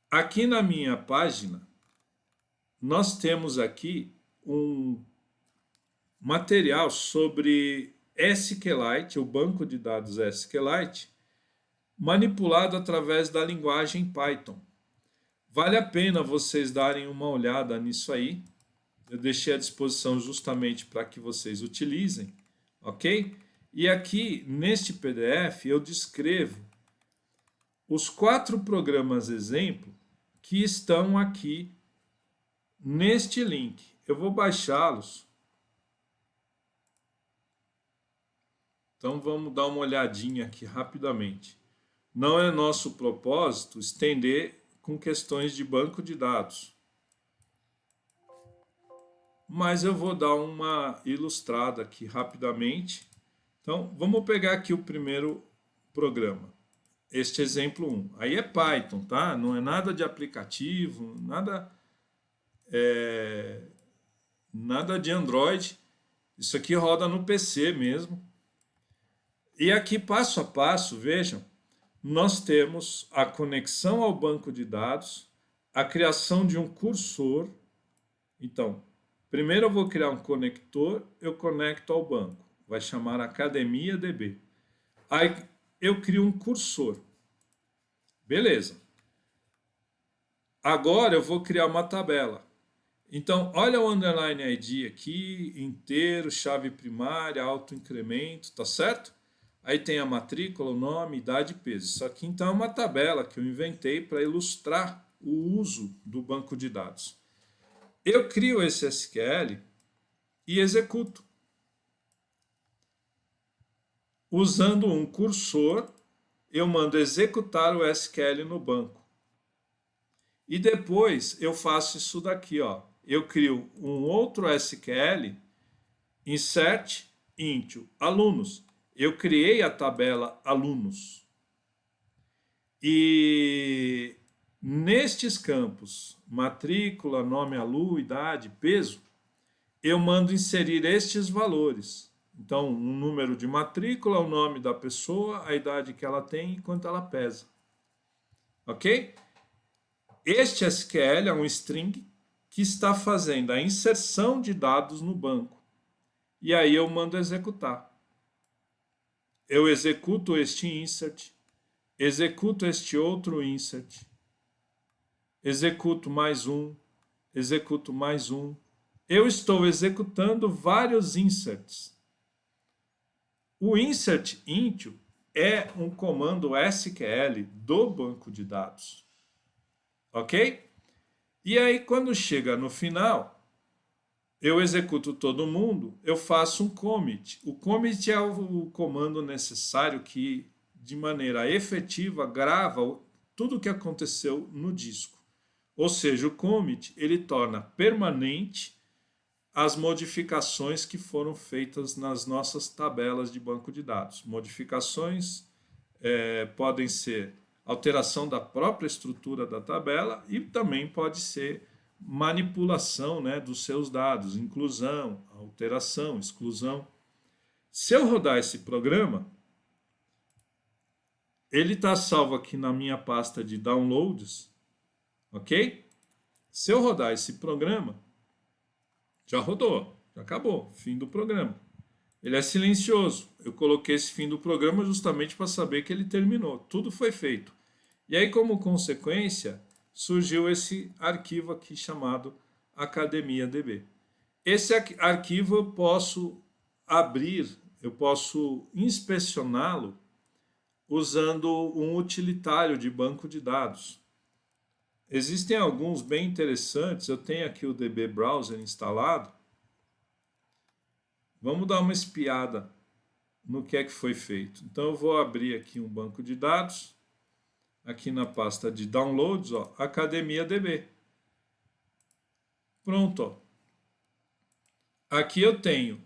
Aqui na minha página, nós temos aqui um material sobre SQLite, o banco de dados SQLite, manipulado através da linguagem Python. Vale a pena vocês darem uma olhada nisso aí. Eu deixei à disposição justamente para que vocês utilizem, ok? E aqui, neste PDF, eu descrevo os 4 programas exemplo que estão aqui neste link. Eu vou baixá-los. Então, vamos dar uma olhadinha aqui rapidamente. Não é nosso propósito estender com questões de banco de dados. Mas eu vou dar uma ilustrada aqui rapidamente. Então, vamos pegar aqui o primeiro programa. Este exemplo 1. Aí é Python, tá? Não é nada de aplicativo, nada de Android. Isso aqui roda no PC mesmo. E aqui, passo a passo, vejam, nós temos a conexão ao banco de dados, a criação de um cursor. Então, primeiro eu vou criar um conector, eu conecto ao banco. Vai chamar Academia DB. Aí eu crio um cursor. Beleza. Agora eu vou criar uma tabela. Então, olha o underline ID aqui, inteiro, chave primária, autoincremento, tá certo? Aí tem a matrícula, o nome, idade e peso. Isso aqui então é uma tabela que eu inventei para ilustrar o uso do banco de dados. Eu crio esse SQL e executo. Usando um cursor, eu mando executar o SQL no banco. E depois eu faço isso daqui, ó. Eu crio um outro SQL, insert into alunos. Eu criei a tabela alunos. E nestes campos, matrícula, nome alu, idade, peso, eu mando inserir estes valores. Então, um número de matrícula, o nome da pessoa, a idade que ela tem e quanto ela pesa. Ok? Este SQL é um string que está fazendo a inserção de dados no banco. E aí eu mando executar. Eu executo este insert, executo este outro insert, executo mais um, executo mais um. Eu estou executando vários inserts. O insert into é um comando SQL do banco de dados, ok? E aí, quando chega no final, eu executo todo mundo, eu faço um commit. O commit é o comando necessário que, de maneira efetiva, grava tudo o que aconteceu no disco. Ou seja, o commit ele torna permanente as modificações que foram feitas nas nossas tabelas de banco de dados. Modificações podem ser alteração da própria estrutura da tabela e também pode ser manipulação, né, dos seus dados, inclusão, alteração, exclusão. Se eu rodar esse programa, ele está salvo aqui na minha pasta de downloads, ok? Se eu rodar esse programa, já rodou, já acabou, fim do programa. Ele é silencioso. Eu coloquei esse fim do programa justamente para saber que ele terminou. Tudo foi feito. E aí, como consequência, surgiu esse arquivo aqui chamado AcademiaDB. Esse arquivo eu posso abrir, eu posso inspecioná-lo usando um utilitário de banco de dados. Existem alguns bem interessantes. Eu tenho aqui o DB Browser instalado. Vamos dar uma espiada no que é que foi feito. Então eu vou abrir aqui um banco de dados, aqui na pasta de downloads, ó, AcademiaDB. Pronto, ó. Aqui eu tenho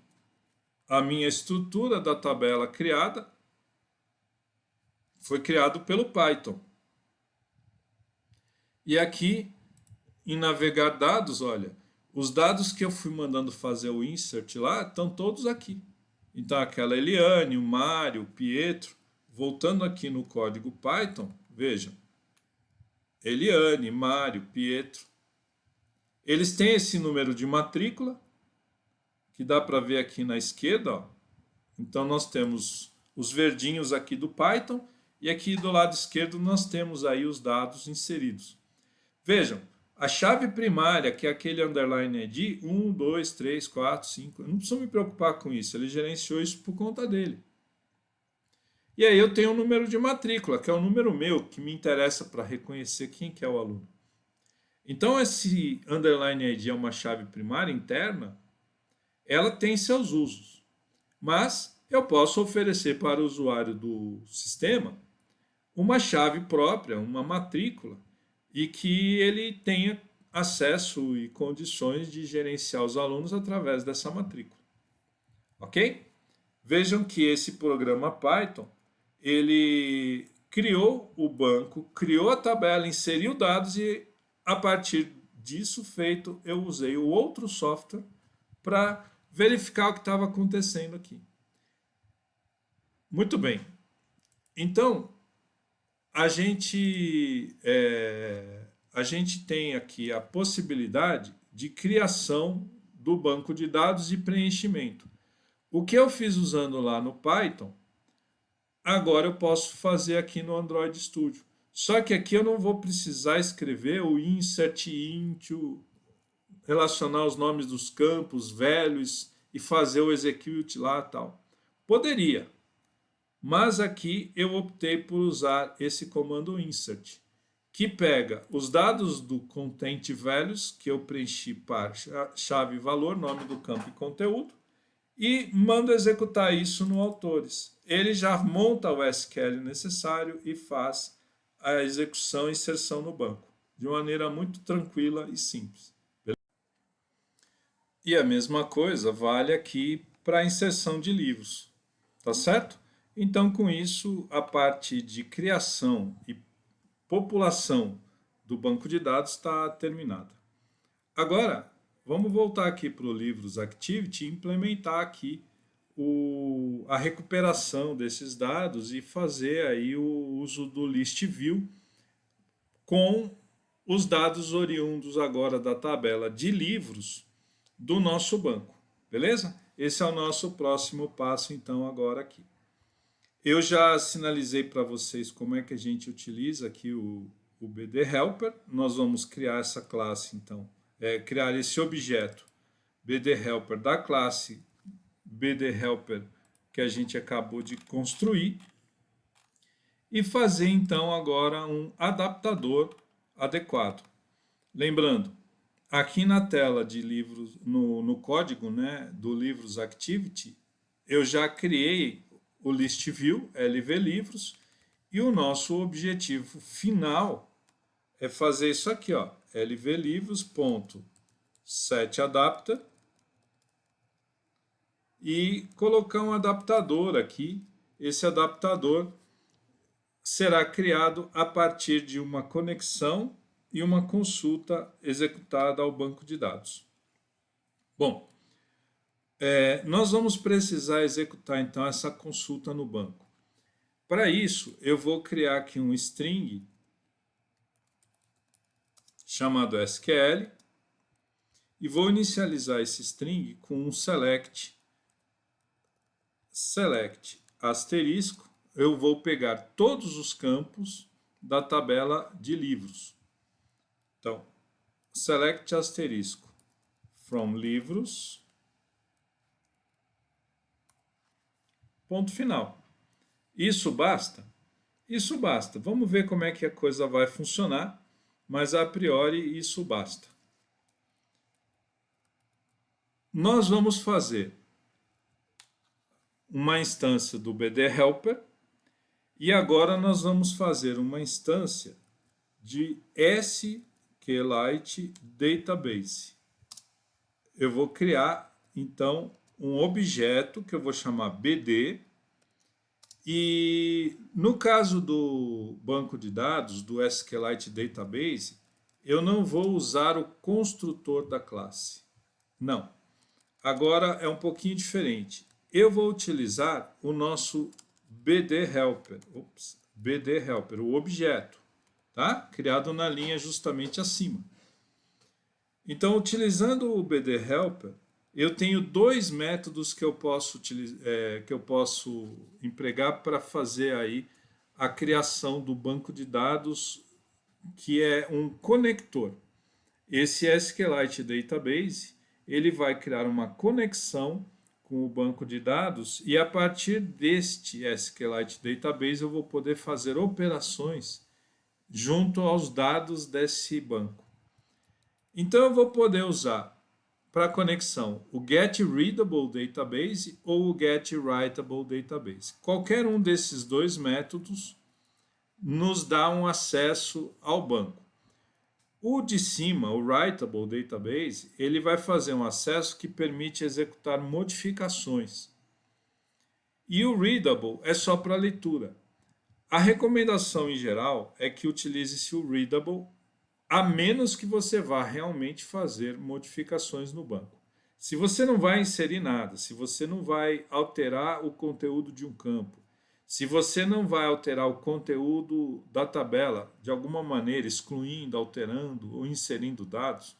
a minha estrutura da tabela criada, foi criado pelo Python. E aqui, em navegar dados, olha, os dados que eu fui mandando fazer o insert lá, estão todos aqui. Então, aquela Eliane, o Mário, o Pietro, voltando aqui no código Python, vejam, Eliane, Mário, Pietro, eles têm esse número de matrícula, que dá para ver aqui na esquerda, ó. Então, nós temos os verdinhos aqui do Python, e aqui do lado esquerdo nós temos aí os dados inseridos. Vejam, a chave primária, que é aquele underline ID, 1, 2, 3, 4, 5, eu não preciso me preocupar com isso, ele gerenciou isso por conta dele. E aí eu tenho um número de matrícula, que é o número meu, que me interessa para reconhecer quem que é o aluno. Então esse underline ID é uma chave primária interna, ela tem seus usos, mas eu posso oferecer para o usuário do sistema uma chave própria, uma matrícula, e que ele tenha acesso e condições de gerenciar os alunos através dessa matrícula. Ok? Vejam que esse programa Python, ele criou o banco, criou a tabela, inseriu dados e a partir disso feito eu usei o outro software para verificar o que estava acontecendo aqui. Muito bem. Então, a gente tem aqui a possibilidade de criação do banco de dados e preenchimento. O que eu fiz usando lá no Python, agora eu posso fazer aqui no Android Studio. Só que aqui eu não vou precisar escrever o insert into, relacionar os nomes dos campos velhos e fazer o execute lá e tal. Poderia, mas aqui eu optei por usar esse comando insert, que pega os dados do content values, que eu preenchi para chave valor, nome do campo e conteúdo, e mando executar isso no autores. Ele já monta o SQL necessário e faz a execução e inserção no banco, de maneira muito tranquila e simples. E a mesma coisa vale aqui para a inserção de livros, tá certo? Então, com isso, a parte de criação e população do banco de dados está terminada. Agora, vamos voltar aqui para o Livros Activity e implementar aqui a recuperação desses dados e fazer aí o uso do list view com os dados oriundos agora da tabela de livros do nosso banco, beleza? Esse é o nosso próximo passo, então, agora aqui. Eu já sinalizei para vocês como é que a gente utiliza aqui o BD Helper. Nós vamos criar essa classe, então, criar esse objeto BD Helper da classe BD Helper que a gente acabou de construir. e fazer então agora um adaptador adequado. Lembrando, aqui na tela de livros, no código, né, do Livros Activity, eu já criei o list view, LV Livros, e o nosso objetivo final é fazer isso aqui, ó, LV Livros.setAdapter, e colocar um adaptador aqui. Esse adaptador será criado a partir de uma conexão e uma consulta executada ao banco de dados. Bom, nós vamos precisar executar então essa consulta no banco. Para isso, eu vou criar aqui um string chamado SQL e vou inicializar esse string com um select asterisco. Eu vou pegar todos os campos da tabela de livros. Então, select asterisco from livros, ponto final. Isso basta? Isso basta. Vamos ver como é que a coisa vai funcionar, mas a priori isso basta. Nós vamos fazer uma instância do BD Helper e agora nós vamos fazer uma instância de SQLite Database. Eu vou criar então um objeto que eu vou chamar BD. E no caso do banco de dados, do SQLite Database, eu não vou usar o construtor da classe. Não. Agora é um pouquinho diferente. Eu vou utilizar o nosso BD Helper, o objeto, tá? Criado na linha justamente acima. Então, utilizando o BD Helper, eu tenho dois métodos que eu posso empregar para fazer aí a criação do banco de dados, que é um conector. Esse SQLite Database, ele vai criar uma conexão com o banco de dados e a partir deste SQLite Database eu vou poder fazer operações junto aos dados desse banco. Então eu vou poder usar para conexão o getReadable Database ou o getWritable Database. Qualquer um desses dois métodos nos dá um acesso ao banco. O de cima, o Writable Database, ele vai fazer um acesso que permite executar modificações. E o Readable é só para leitura. A recomendação em geral é que utilize-se o Readable, a menos que você vá realmente fazer modificações no banco. Se você não vai inserir nada, se você não vai alterar o conteúdo de um campo, se você não vai alterar o conteúdo da tabela de alguma maneira, excluindo, alterando ou inserindo dados,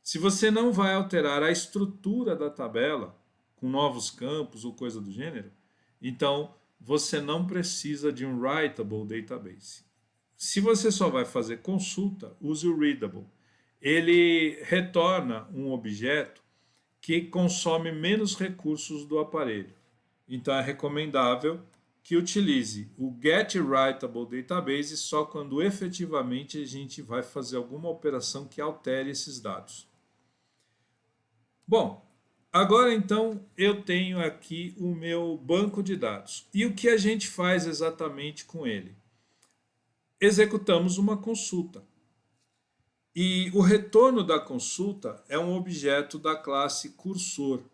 se você não vai alterar a estrutura da tabela com novos campos ou coisa do gênero, então você não precisa de um Writable Database. Se você só vai fazer consulta, use o Readable. Ele retorna um objeto que consome menos recursos do aparelho. Então é recomendável que utilize o getWritable Database só quando efetivamente a gente vai fazer alguma operação que altere esses dados. Bom, agora então eu tenho aqui o meu banco de dados. E o que a gente faz exatamente com ele? Executamos uma consulta. E o retorno da consulta é um objeto da classe cursor.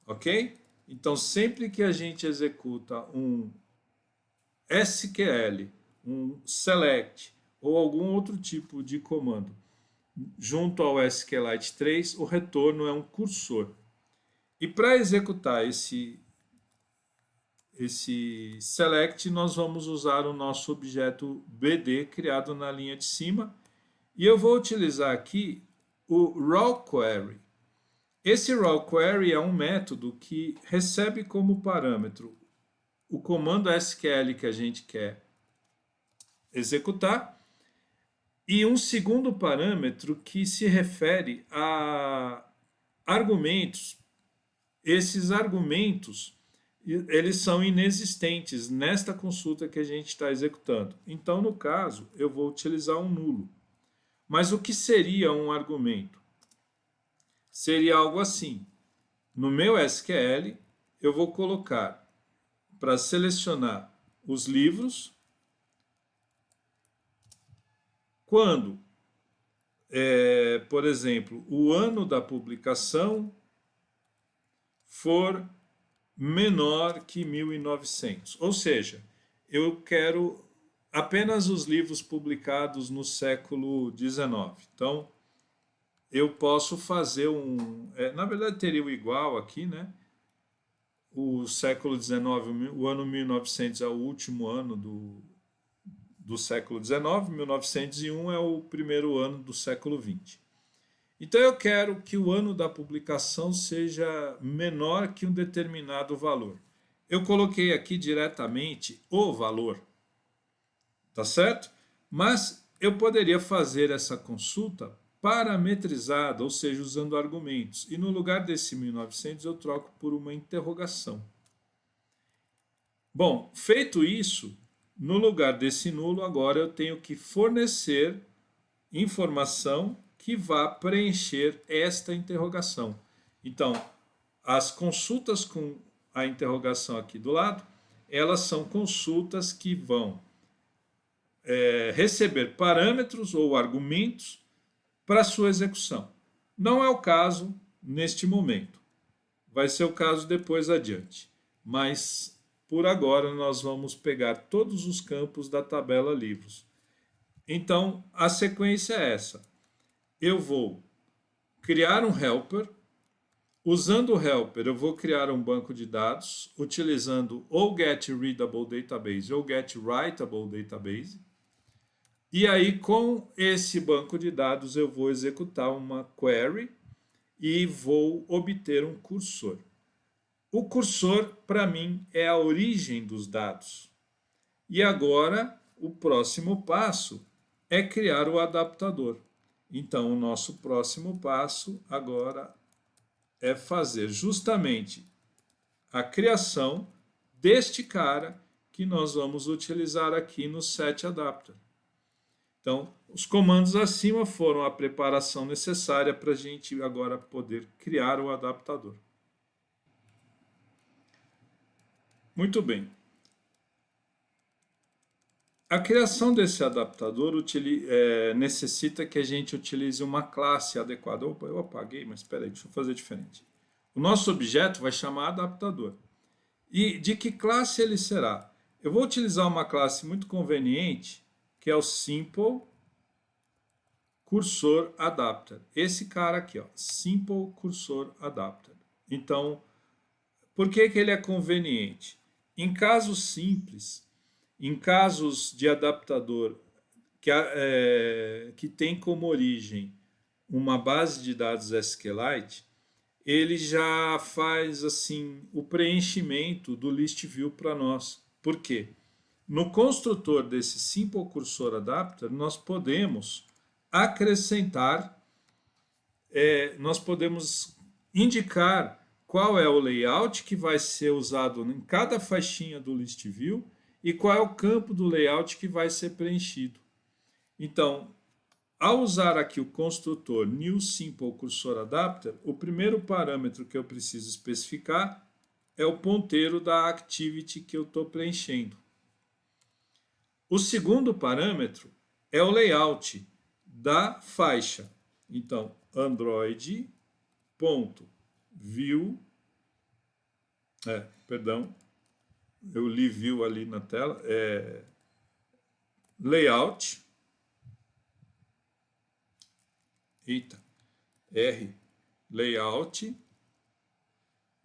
Ok? Então, sempre que a gente executa um SQL, um select ou algum outro tipo de comando junto ao SQLite 3, o retorno é um cursor. E para executar esse select, nós vamos usar o nosso objeto BD criado na linha de cima. E eu vou utilizar aqui o raw query. Esse raw query é um método que recebe como parâmetro o comando SQL que a gente quer executar e um segundo parâmetro que se refere a argumentos. Esses argumentos eles são inexistentes nesta consulta que a gente está executando. Então, no caso, eu vou utilizar um nulo. Mas o que seria um argumento? Seria algo assim. No meu SQL, eu vou colocar para selecionar os livros quando, por exemplo, o ano da publicação for menor que 1900. Ou seja, eu quero apenas os livros publicados no século XIX. Então, eu posso fazer na verdade, teria o igual aqui, né? O século XIX, o ano 1900 é o último ano do século XIX, 1901 é o primeiro ano do século XX. Então eu quero que o ano da publicação seja menor que um determinado valor. Eu coloquei aqui diretamente o valor, tá certo? Mas eu poderia fazer essa consulta parametrizada, ou seja, usando argumentos. E no lugar desse 1900 eu troco por uma interrogação. Bom, feito isso, no lugar desse nulo, agora eu tenho que fornecer informação que vá preencher esta interrogação. Então, as consultas com a interrogação aqui do lado, elas são consultas que vão receber parâmetros ou argumentos para sua execução. Não é o caso neste momento. Vai ser o caso depois adiante. Mas, por agora, nós vamos pegar todos os campos da tabela livros. Então, a sequência é essa. Eu vou criar um helper. Usando o helper, eu vou criar um banco de dados utilizando ou getReadableDatabase ou getWritableDatabase. E aí, com esse banco de dados, eu vou executar uma query e vou obter um cursor. O cursor, para mim, é a origem dos dados. E agora, o próximo passo é criar o adaptador. Então, o nosso próximo passo agora é fazer justamente a criação deste cara que nós vamos utilizar aqui no setAdapter. Então, os comandos acima foram a preparação necessária para a gente agora poder criar o adaptador. Muito bem. A criação desse adaptador necessita que a gente utilize uma classe adequada. Opa, eu apaguei, mas espera aí, deixa eu fazer diferente. O nosso objeto vai chamar adaptador. E de que classe ele será? Eu vou utilizar uma classe muito conveniente, que é o Simple Cursor Adapter. Esse cara aqui, ó, Simple Cursor Adapter. Então, por que ele é conveniente? Em casos simples, em casos de adaptador que tem como origem uma base de dados SQLite, ele já faz assim o preenchimento do list view para nós. Por quê? No construtor desse Simple Cursor Adapter, nós podemos acrescentar, nós podemos indicar qual é o layout que vai ser usado em cada faixinha do list view e qual é o campo do layout que vai ser preenchido. Então, ao usar aqui o construtor newSimpleCursorAdapter, o primeiro parâmetro que eu preciso especificar é o ponteiro da activity que eu estou preenchendo. O segundo parâmetro é o layout da faixa. Então, android.view, eu li view ali na tela, layout, layout,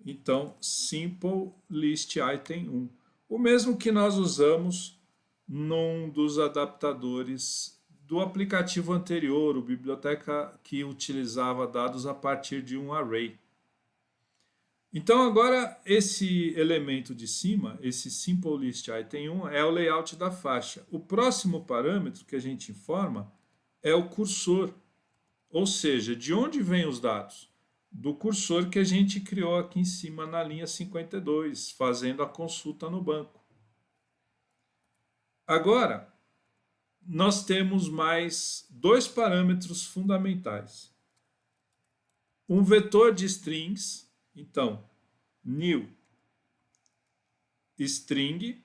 então, simple list item 1. O mesmo que nós usamos num dos adaptadores do aplicativo anterior, o biblioteca que utilizava dados a partir de um array. Então, agora, esse elemento de cima, esse simple list item 1, é o layout da faixa. O próximo parâmetro que a gente informa é o cursor, ou seja, de onde vêm os dados. do cursor que a gente criou aqui em cima na linha 52, fazendo a consulta no banco. Agora, nós temos mais dois parâmetros fundamentais. Um vetor de strings, então, new string,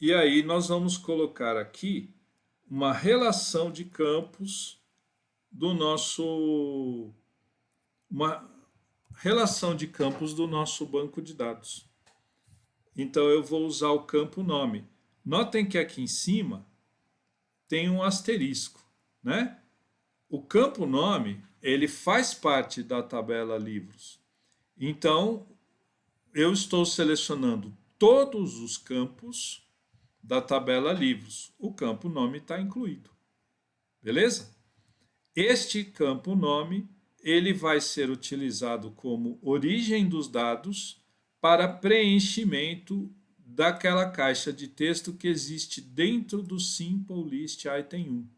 e aí nós vamos colocar aqui uma relação de campos do nosso banco de dados. Então eu vou usar o campo nome. Notem que aqui em cima tem um asterisco, né? O campo nome, ele faz parte da tabela livros. Então eu estou selecionando todos os campos da tabela livros. O campo nome está incluído. Beleza? Este campo nome, ele vai ser utilizado como origem dos dados para preenchimento daquela caixa de texto que existe dentro do Simple List Item 1.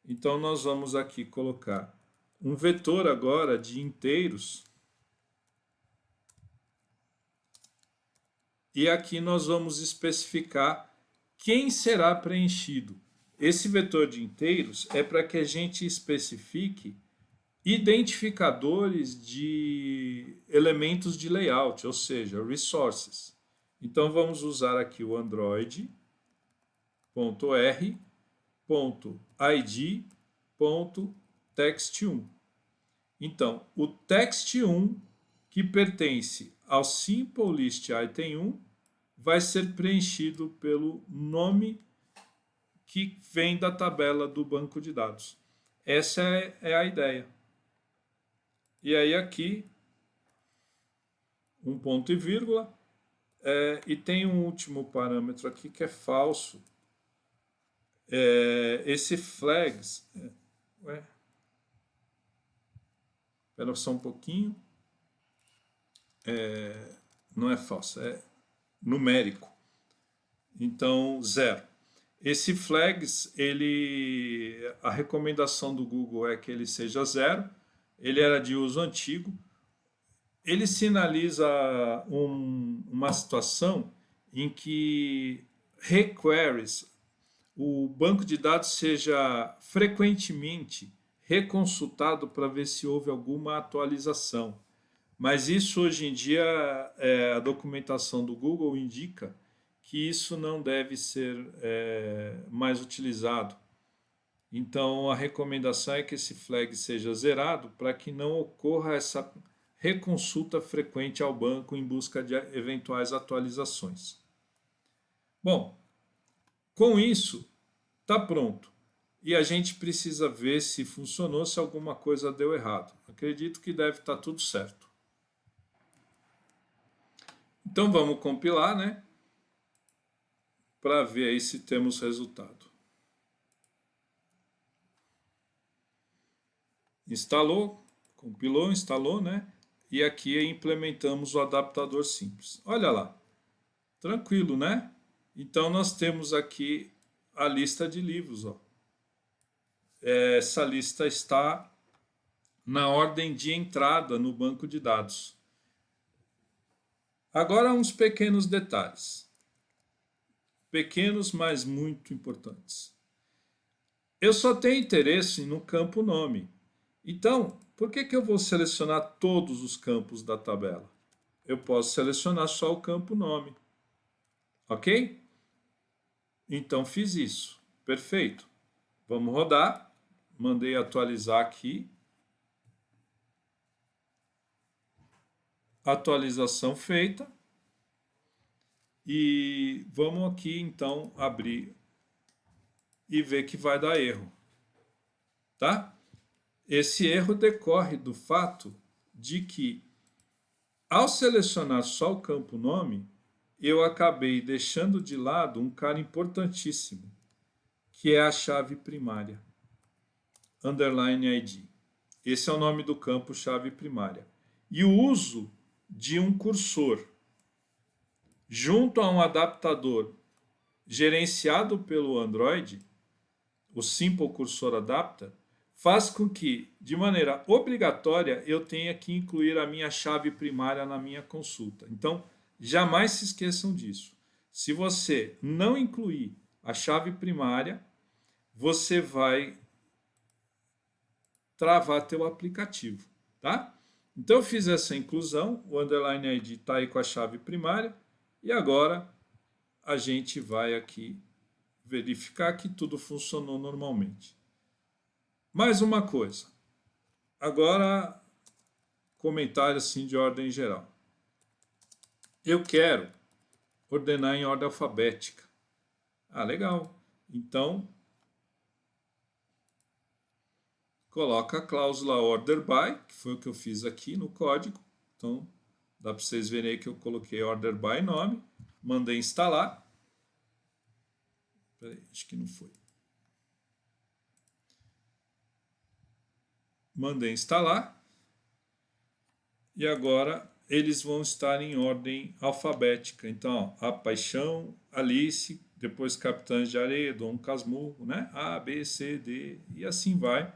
Então nós vamos aqui colocar um vetor agora de inteiros. E aqui nós vamos especificar quem será preenchido. Esse vetor de inteiros é para que a gente especifique identificadores de elementos de layout, ou seja, resources. Então vamos usar aqui o android.r.id.text1. Então, o text1 que pertence ao Simple List Item 1 vai ser preenchido pelo nome que vem da tabela do banco de dados. Essa é a ideia. E aí aqui, um ponto e vírgula, e tem um último parâmetro aqui que é falso. Esse flags... Espera só um pouquinho. Não é falso, é numérico. Então, 0. Esse flags, a recomendação do Google é que ele seja 0. Ele era de uso antigo. Ele sinaliza uma situação em que requeries, o banco de dados seja frequentemente reconsultado para ver se houve alguma atualização. Mas isso hoje em dia, a documentação do Google indica que isso não deve ser mais utilizado. Então a recomendação é que esse flag seja zerado para que não ocorra essa reconsulta frequente ao banco em busca de eventuais atualizações. Bom, com isso, está pronto. E a gente precisa ver se funcionou, se alguma coisa deu errado. Acredito que deve estar tudo certo. Então vamos compilar, né? Para ver aí se temos resultado. Instalou, compilou, instalou, né? E aqui implementamos o adaptador simples. Olha lá, tranquilo, né? Então nós temos aqui a lista de livros, ó. Essa lista está na ordem de entrada no banco de dados. Agora uns pequenos detalhes. Pequenos, mas muito importantes. Eu só tenho interesse no campo nome. Então, por que eu vou selecionar todos os campos da tabela? Eu posso selecionar só o campo nome. Ok? Então fiz isso. Perfeito. Vamos rodar. Mandei atualizar aqui. Atualização feita. E vamos aqui então abrir e ver que vai dar erro. Tá? Esse erro decorre do fato de que, ao selecionar só o campo nome, eu acabei deixando de lado um cara importantíssimo, que é a chave primária, underline ID. Esse é o nome do campo chave primária. E o uso de um cursor junto a um adaptador gerenciado pelo Android, o Simple Cursor Adapter, faz com que, de maneira obrigatória, eu tenha que incluir a minha chave primária na minha consulta. Então, jamais se esqueçam disso. Se você não incluir a chave primária, você vai travar teu aplicativo, tá? Então eu fiz essa inclusão, o underline ID está aí com a chave primária, e agora a gente vai aqui verificar que tudo funcionou normalmente. Mais uma coisa, agora comentário assim de ordem geral. Eu quero ordenar em ordem alfabética. Ah, legal. Então, coloca a cláusula order by, que foi o que eu fiz aqui no código. Então, dá para vocês verem aí que eu coloquei order by nome, mandei instalar. Peraí, acho que não foi. Mandei instalar. E agora eles vão estar em ordem alfabética. Então, ó, a Paixão, Alice, depois Capitães de Areia, Dom Casmurro, né? A, B, C, D, e assim vai.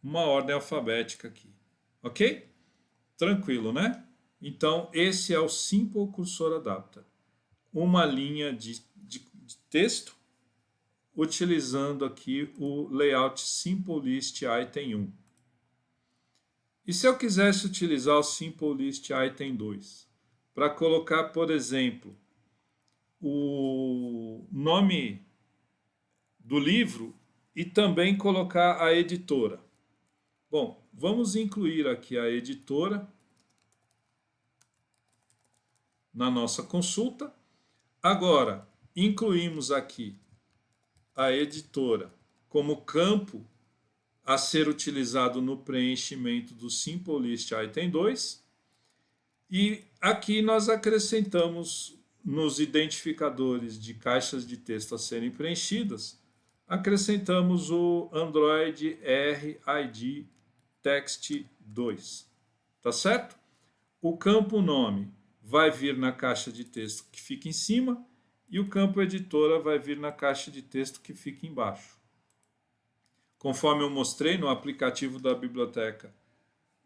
Uma ordem alfabética aqui. Ok? Tranquilo, né? Então, esse é o Simple Cursor Adapter. Uma linha de texto utilizando aqui o layout Simple List Item 1. E se eu quisesse utilizar o Simple List Item 2? Para colocar, por exemplo, o nome do livro e também colocar a editora. Bom, vamos incluir aqui a editora na nossa consulta. Agora, incluímos aqui a editora como campo a ser utilizado no preenchimento do Simple List Item 2. E aqui nós acrescentamos nos identificadores de caixas de texto a serem preenchidas, acrescentamos o Android RID Text 2. Tá certo? O campo nome vai vir na caixa de texto que fica em cima e o campo editora vai vir na caixa de texto que fica embaixo. Conforme eu mostrei no aplicativo da biblioteca,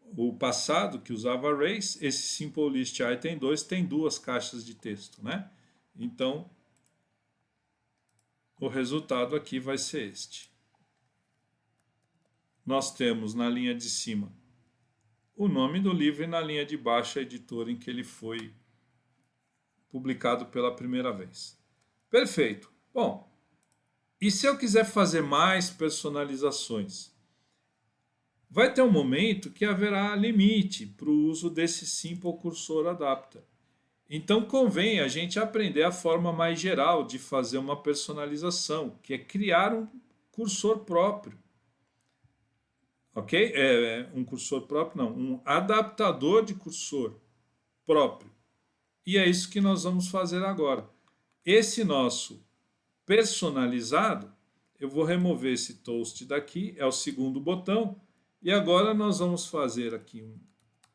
o passado, que usava arrays, esse Simple List Item 2 tem duas caixas de texto, né? Então, o resultado aqui vai ser este. Nós temos na linha de cima o nome do livro e na linha de baixo a editora em que ele foi publicado pela primeira vez. Perfeito. Bom, e se eu quiser fazer mais personalizações? Vai ter um momento que haverá limite para o uso desse Simple Cursor Adapter. Então convém a gente aprender a forma mais geral de fazer uma personalização, que é criar um cursor próprio. Ok? Um cursor próprio, não, um adaptador de cursor próprio. E é isso que nós vamos fazer agora. Esse nosso personalizado, eu vou remover esse toast daqui, é o segundo botão, e agora nós vamos fazer aqui um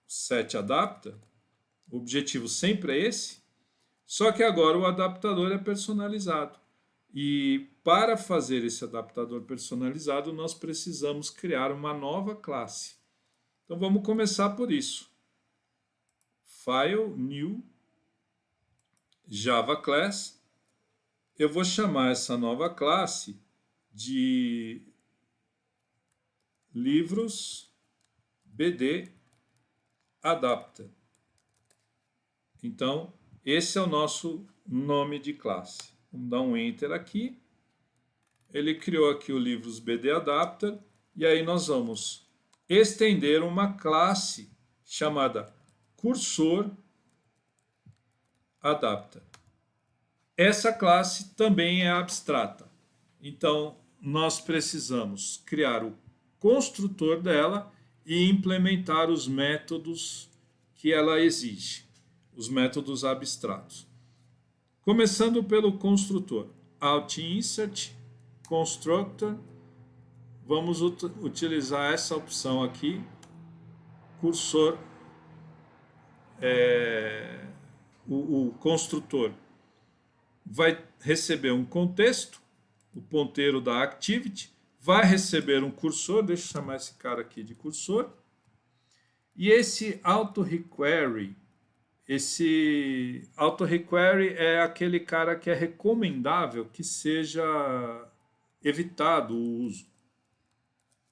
set adapter. O objetivo sempre é esse, só que agora o adaptador é personalizado. E para fazer esse adaptador personalizado, nós precisamos criar uma nova classe. Então vamos começar por isso. File, New, Java Class. Eu vou chamar essa nova classe de livros BD Adapter. Então, esse é o nosso nome de classe. Vamos dar um Enter aqui. Ele criou aqui o livros BD Adapter. E aí nós vamos estender uma classe chamada Cursor Adapter. Essa classe também é abstrata. Então, nós precisamos criar o construtor dela e implementar os métodos que ela exige, os métodos abstratos. Começando pelo construtor. Alt-insert, constructor. Vamos utilizar essa opção aqui, cursor, o construtor vai receber um contexto, o ponteiro da activity, vai receber um cursor, deixa eu chamar esse cara aqui de cursor, e esse auto-requery é aquele cara que é recomendável que seja evitado o uso.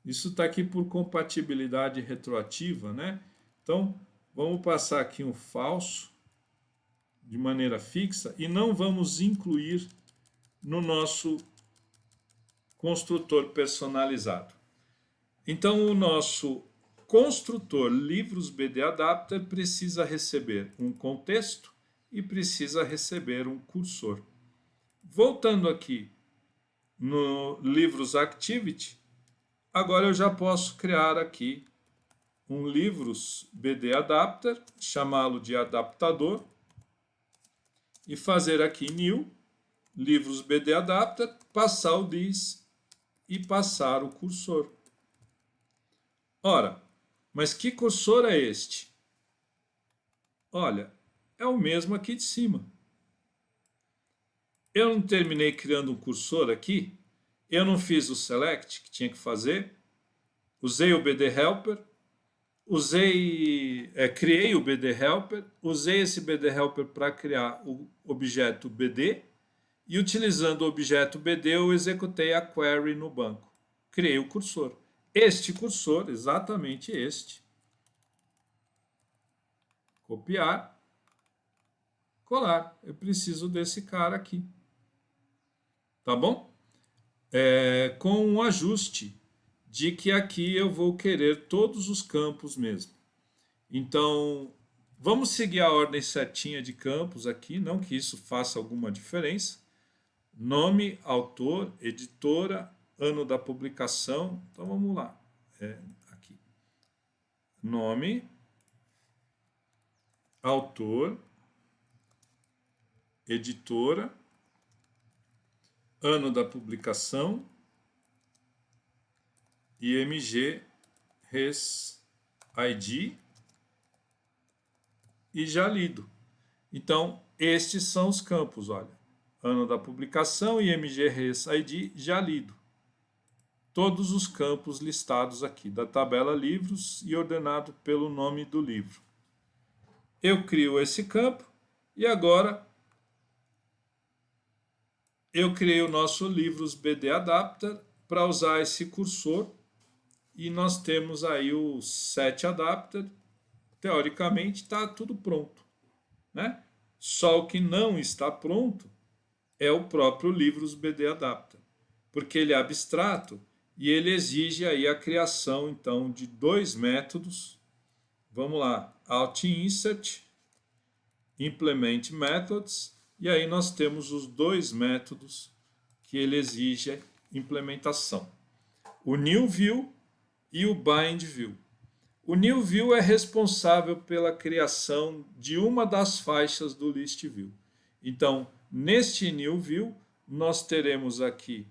Isso está aqui por compatibilidade retroativa, né? Então, vamos passar aqui um falso de maneira fixa e não vamos incluir no nosso construtor personalizado. Então, o nosso construtor livros BD Adapter precisa receber um contexto e precisa receber um cursor. Voltando aqui no livros activity, agora eu já posso criar aqui um livros BD Adapter, chamá-lo de adaptador e fazer aqui new livros BD Adapter, passar o this e passar o cursor. Ora, mas que cursor é este? Olha, é o mesmo aqui de cima. Eu não terminei criando um cursor aqui, eu não fiz o select que tinha que fazer, usei o BD Helper, criei o BD Helper, usei esse BD Helper para criar o objeto BD e utilizando o objeto BD eu executei a query no banco. Criei o cursor. Este cursor, exatamente este, copiar, colar. Eu preciso desse cara aqui. Tá bom? Com um ajuste de que aqui eu vou querer todos os campos mesmo. Então, vamos seguir a ordem certinha de campos aqui, não que isso faça alguma diferença. Nome, autor, editora, ano da publicação. Então, vamos lá. Aqui. Nome, autor, editora, ano da publicação, IMG, Res, ID e já lido. Então, estes são os campos, olha. Ano da publicação, IMG, Res, ID, já lido. Todos os campos listados aqui da tabela livros e ordenado pelo nome do livro. Eu crio esse campo e agora eu criei o nosso livros BD Adapter para usar esse cursor e nós temos aí o set adapter. Teoricamente está tudo pronto, né? Só o que não está pronto é o próprio livros BD Adapter, porque ele é abstrato e ele exige aí a criação então de dois métodos. Vamos lá, alt insert, implement methods, e aí nós temos os dois métodos que ele exige implementação. O new view e o bind view. O new view é responsável pela criação de uma das faixas do list view. Então, neste new view, nós teremos aqui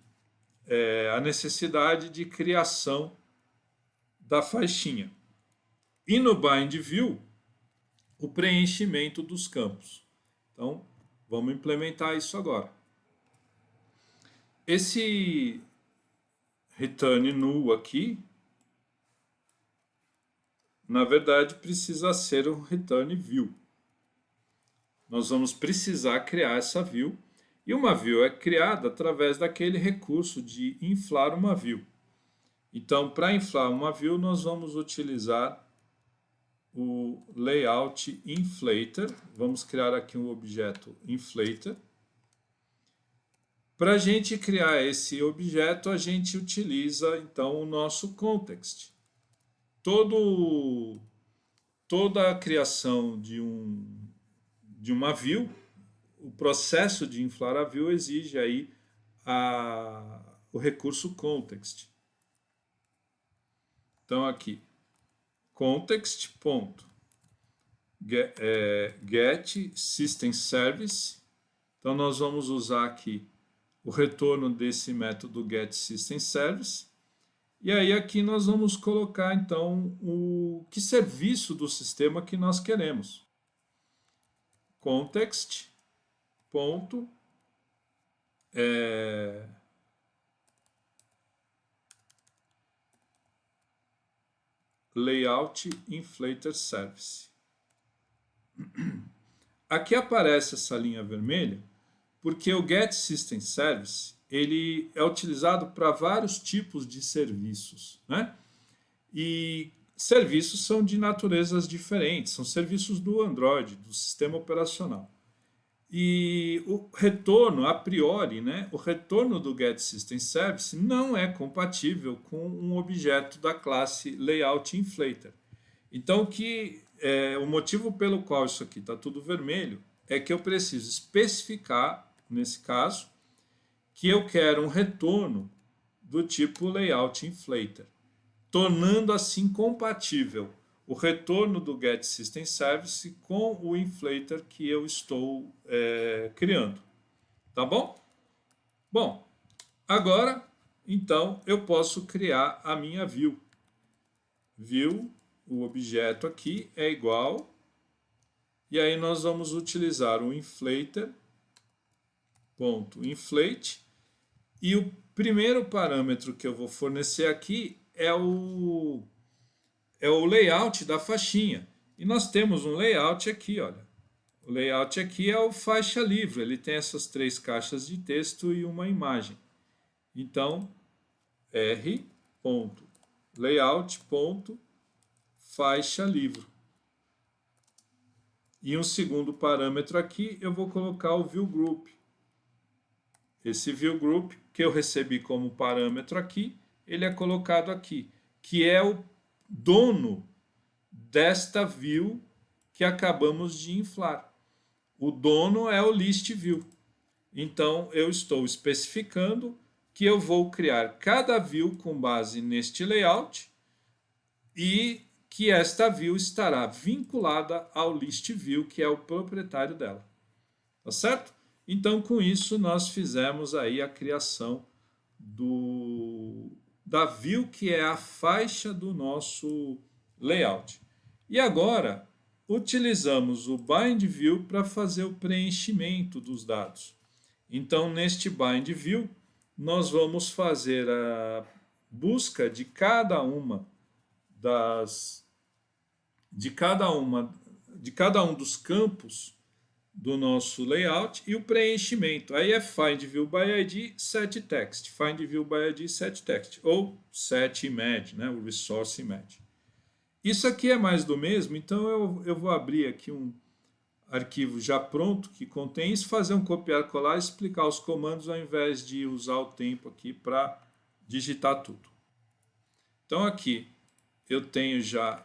a necessidade de criação da faixinha. E no bind view, o preenchimento dos campos. Então, vamos implementar isso agora. Esse return null aqui, na verdade, precisa ser um return view. Nós vamos precisar criar essa view. E uma view é criada através daquele recurso de inflar uma view. Então, para inflar uma view, nós vamos utilizar o layout inflator. Vamos criar aqui um objeto inflator. Para a gente criar esse objeto, a gente utiliza então o nosso context. Toda a criação de uma view, o processo de inflar a view exige aí o recurso context. Então aqui, context.get system service. Então nós vamos usar aqui o retorno desse método getSystemService. E aí aqui nós vamos colocar então o que serviço do sistema que nós queremos. Context ponto Layout Inflator Service. Aqui aparece essa linha vermelha porque o Get System Service ele é utilizado para vários tipos de serviços, né? E serviços são de naturezas diferentes, são serviços do Android, do sistema operacional. E o retorno, a priori, né, o retorno do Get System Service não é compatível com um objeto da classe Layout Inflator. Então, o motivo pelo qual isso aqui está tudo vermelho é que eu preciso especificar, nesse caso, que eu quero um retorno do tipo Layout Inflator, tornando assim compatível o retorno do Get System Service com o inflator que eu estou criando. Tá bom? Bom, agora, então, eu posso criar a minha view. View, o objeto aqui é igual, e aí nós vamos utilizar o inflator.inflate, e o primeiro parâmetro que eu vou fornecer aqui é o layout da faixinha. E nós temos um layout aqui, olha. O layout aqui é o faixa livre, ele tem essas 3 caixas de texto e uma imagem. Então, r.layout.faixa livre. E um segundo parâmetro aqui, eu vou colocar o viewGroup. Esse viewGroup que eu recebi como parâmetro aqui, ele é colocado aqui, que é o dono desta view que acabamos de inflar. O dono é o list view. Então, eu estou especificando que eu vou criar cada view com base neste layout e que esta view estará vinculada ao list view, que é o proprietário dela. Tá certo? Então, com isso, nós fizemos aí a criação da view, que é a faixa do nosso layout. E agora, utilizamos o bind view para fazer o preenchimento dos dados. Então, neste bind view, nós vamos fazer a busca de cada um dos campos do nosso layout e o preenchimento. Aí é find view by ID set text, find view by ID set text ou set image, né, o resource image. Isso aqui é mais do mesmo, então eu vou abrir aqui um arquivo já pronto que contém isso, fazer um copiar colar e explicar os comandos ao invés de usar o tempo aqui para digitar tudo. Então aqui eu tenho já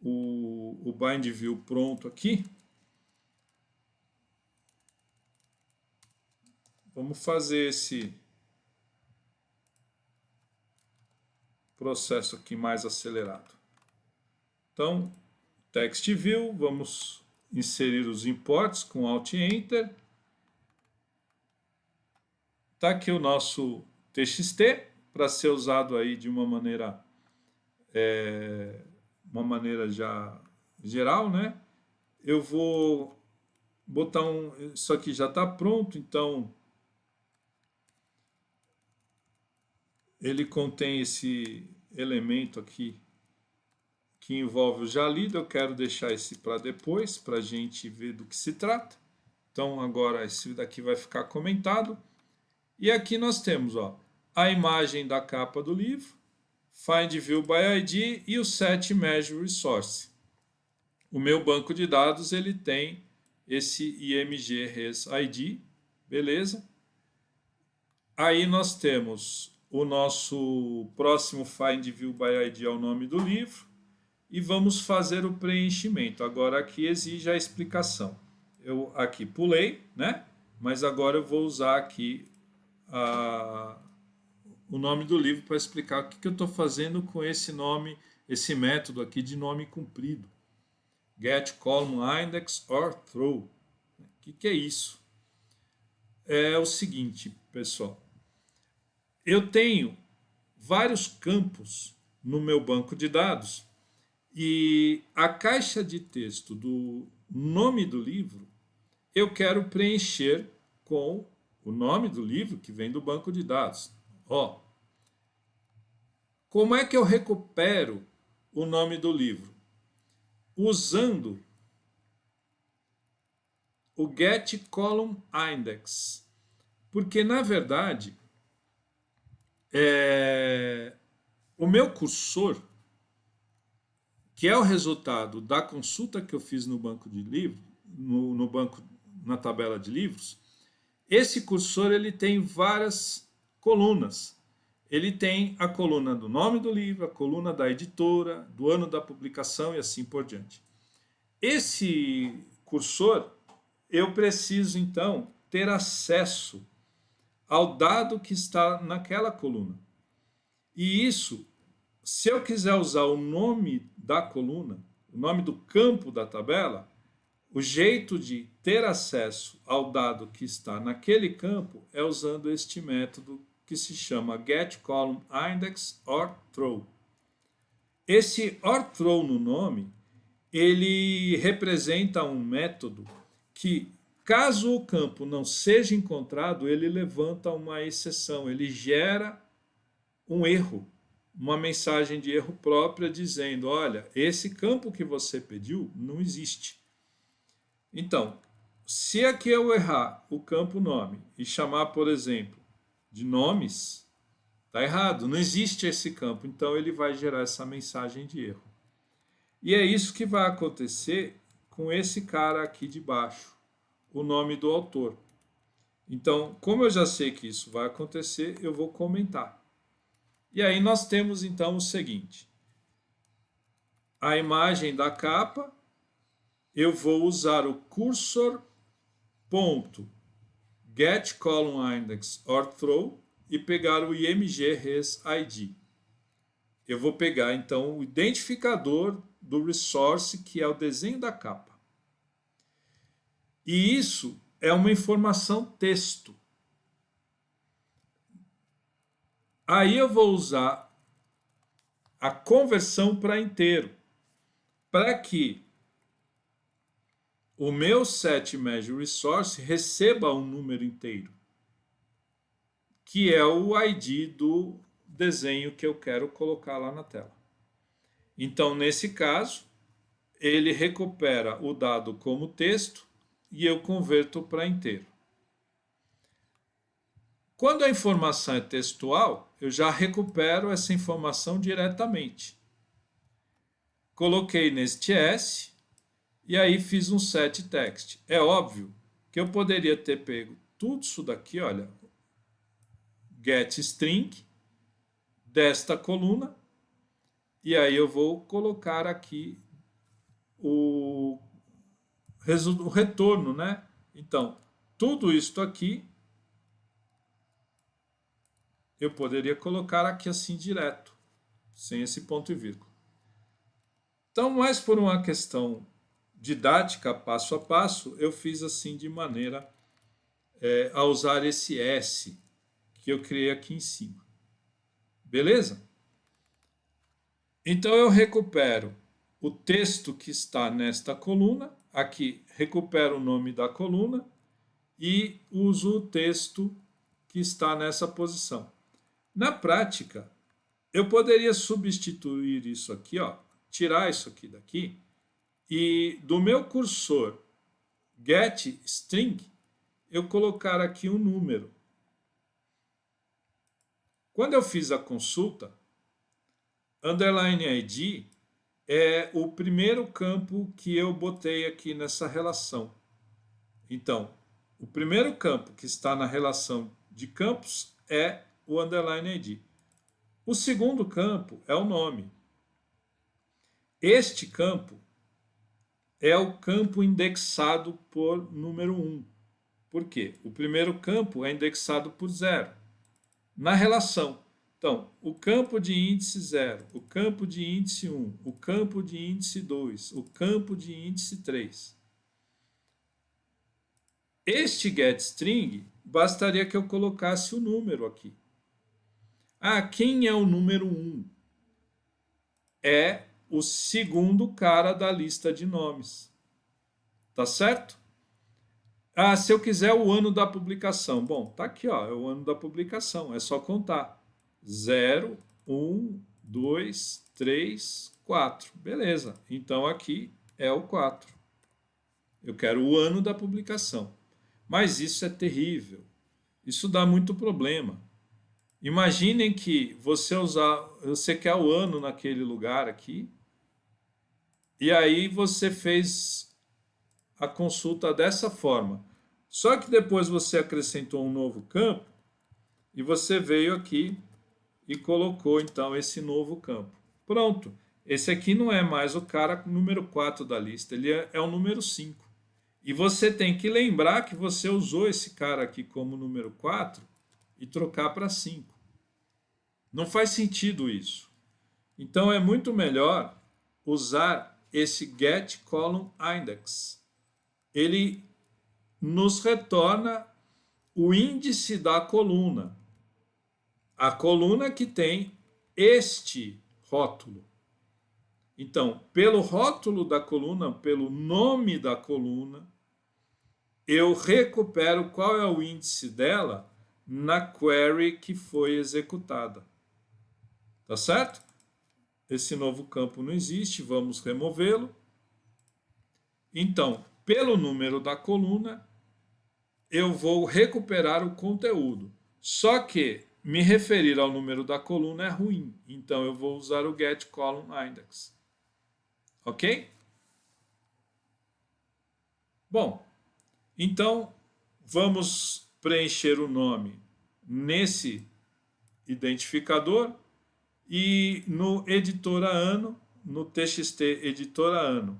o bind view pronto aqui. Vamos fazer esse processo aqui mais acelerado. Então, text view, vamos inserir os imports com Alt Enter. Está aqui o nosso TXT para ser usado aí de uma maneira já geral, né? Eu vou botar isso aqui já está pronto, então ele contém esse elemento aqui que envolve o já lido. Eu quero deixar esse para depois, para a gente ver do que se trata. Então agora esse daqui vai ficar comentado. E aqui nós temos a imagem da capa do livro, Find View by ID e o Set Image Resource. O meu banco de dados ele tem esse IMG Res ID, beleza? Aí nós temos o nosso próximo Find View by ID é o nome do livro e vamos fazer o preenchimento. Agora aqui exige a explicação. Eu aqui pulei, né? Mas agora eu vou usar aqui o nome do livro para explicar o que eu estou fazendo com esse nome, esse método aqui de nome comprido. Get column index or throw. O que é isso? É o seguinte, pessoal. Eu tenho vários campos no meu banco de dados e a caixa de texto do nome do livro eu quero preencher com o nome do livro que vem do banco de dados. Como é que eu recupero o nome do livro? Usando o Get Column Index. Porque, na verdade, o meu cursor, que é o resultado da consulta que eu fiz no banco de livros, na tabela de livros, esse cursor ele tem várias colunas. Ele tem a coluna do nome do livro, a coluna da editora, do ano da publicação e assim por diante. Esse cursor, eu preciso então ter acesso ao dado que está naquela coluna. E isso, se eu quiser usar o nome da coluna, o nome do campo da tabela, o jeito de ter acesso ao dado que está naquele campo é usando este método que se chama getColumnIndex or throw. Esse or throw no nome, ele representa um método que, caso o campo não seja encontrado, ele levanta uma exceção, ele gera um erro, uma mensagem de erro própria dizendo, olha, esse campo que você pediu não existe. Então, se aqui eu errar o campo nome e chamar, por exemplo, de nomes, está errado, não existe esse campo, então ele vai gerar essa mensagem de erro. E é isso que vai acontecer com esse cara aqui de baixo, o nome do autor. Então, como eu já sei que isso vai acontecer, eu vou comentar. E aí nós temos então o seguinte, a imagem da capa, eu vou usar o cursor.getColumnIndexOrThrow e pegar o imgResID. Eu vou pegar então o identificador do resource, que é o desenho da capa. E isso é uma informação texto. Aí eu vou usar a conversão para inteiro, para que o meu setMeasureResource receba um número inteiro, que é o ID do desenho que eu quero colocar lá na tela. Então, nesse caso, ele recupera o dado como texto e eu converto para inteiro. Quando a informação é textual, eu já recupero essa informação diretamente. Coloquei neste S e aí fiz um setText. É óbvio que eu poderia ter pego tudo isso daqui, olha, getString desta coluna, e aí eu vou colocar aqui o retorno, né? Então, tudo isto aqui eu poderia colocar aqui assim direto, sem esse ponto e vírgula. Então, mais por uma questão didática, passo a passo, eu fiz assim de maneira a usar esse S que eu criei aqui em cima. Beleza? Então, eu recupero o texto que está nesta coluna, aqui recupero o nome da coluna e uso o texto que está nessa posição. Na prática, eu poderia substituir isso aqui, ó, tirar isso aqui daqui, e do meu cursor getString, eu colocar aqui um número. Quando eu fiz a consulta, underline ID é o primeiro campo que eu botei aqui nessa relação. Então, o primeiro campo que está na relação de campos é o underline ID. O segundo campo é o nome. Este campo é o campo indexado por número 1. Por quê? O primeiro campo é indexado por 0. Na relação. Então, o campo de índice 0, o campo de índice 1, o campo de índice 2, o campo de índice 3. Este getString, bastaria que eu colocasse o número aqui. Ah, quem é o número 1? É o segundo cara da lista de nomes. Tá certo? Ah, se eu quiser o ano da publicação. Bom, tá aqui, ó, é o ano da publicação. É só contar. 0, 1, 2, 3, 4. Beleza, então aqui é o 4. Eu quero o ano da publicação. Mas isso é terrível. Isso dá muito problema. Imaginem que você quer o ano naquele lugar aqui, e aí você fez a consulta dessa forma. Só que depois você acrescentou um novo campo e você veio aqui e colocou então esse novo campo. Pronto. Esse aqui não é mais o cara número 4 da lista, ele é o número 5. E você tem que lembrar que você usou esse cara aqui como número 4 e trocar para 5. Não faz sentido isso. Então é muito melhor usar esse get column index. Ele nos retorna o índice da coluna. A coluna que tem este rótulo. Então, pelo rótulo da coluna, pelo nome da coluna, eu recupero qual é o índice dela na query que foi executada. Tá certo? Esse novo campo não existe, vamos removê-lo. Então, pelo número da coluna, eu vou recuperar o conteúdo. Só que me referir ao número da coluna é ruim, então eu vou usar o get column index. Ok? Bom, então vamos preencher o nome nesse identificador e no editora ano, no txt editora ano,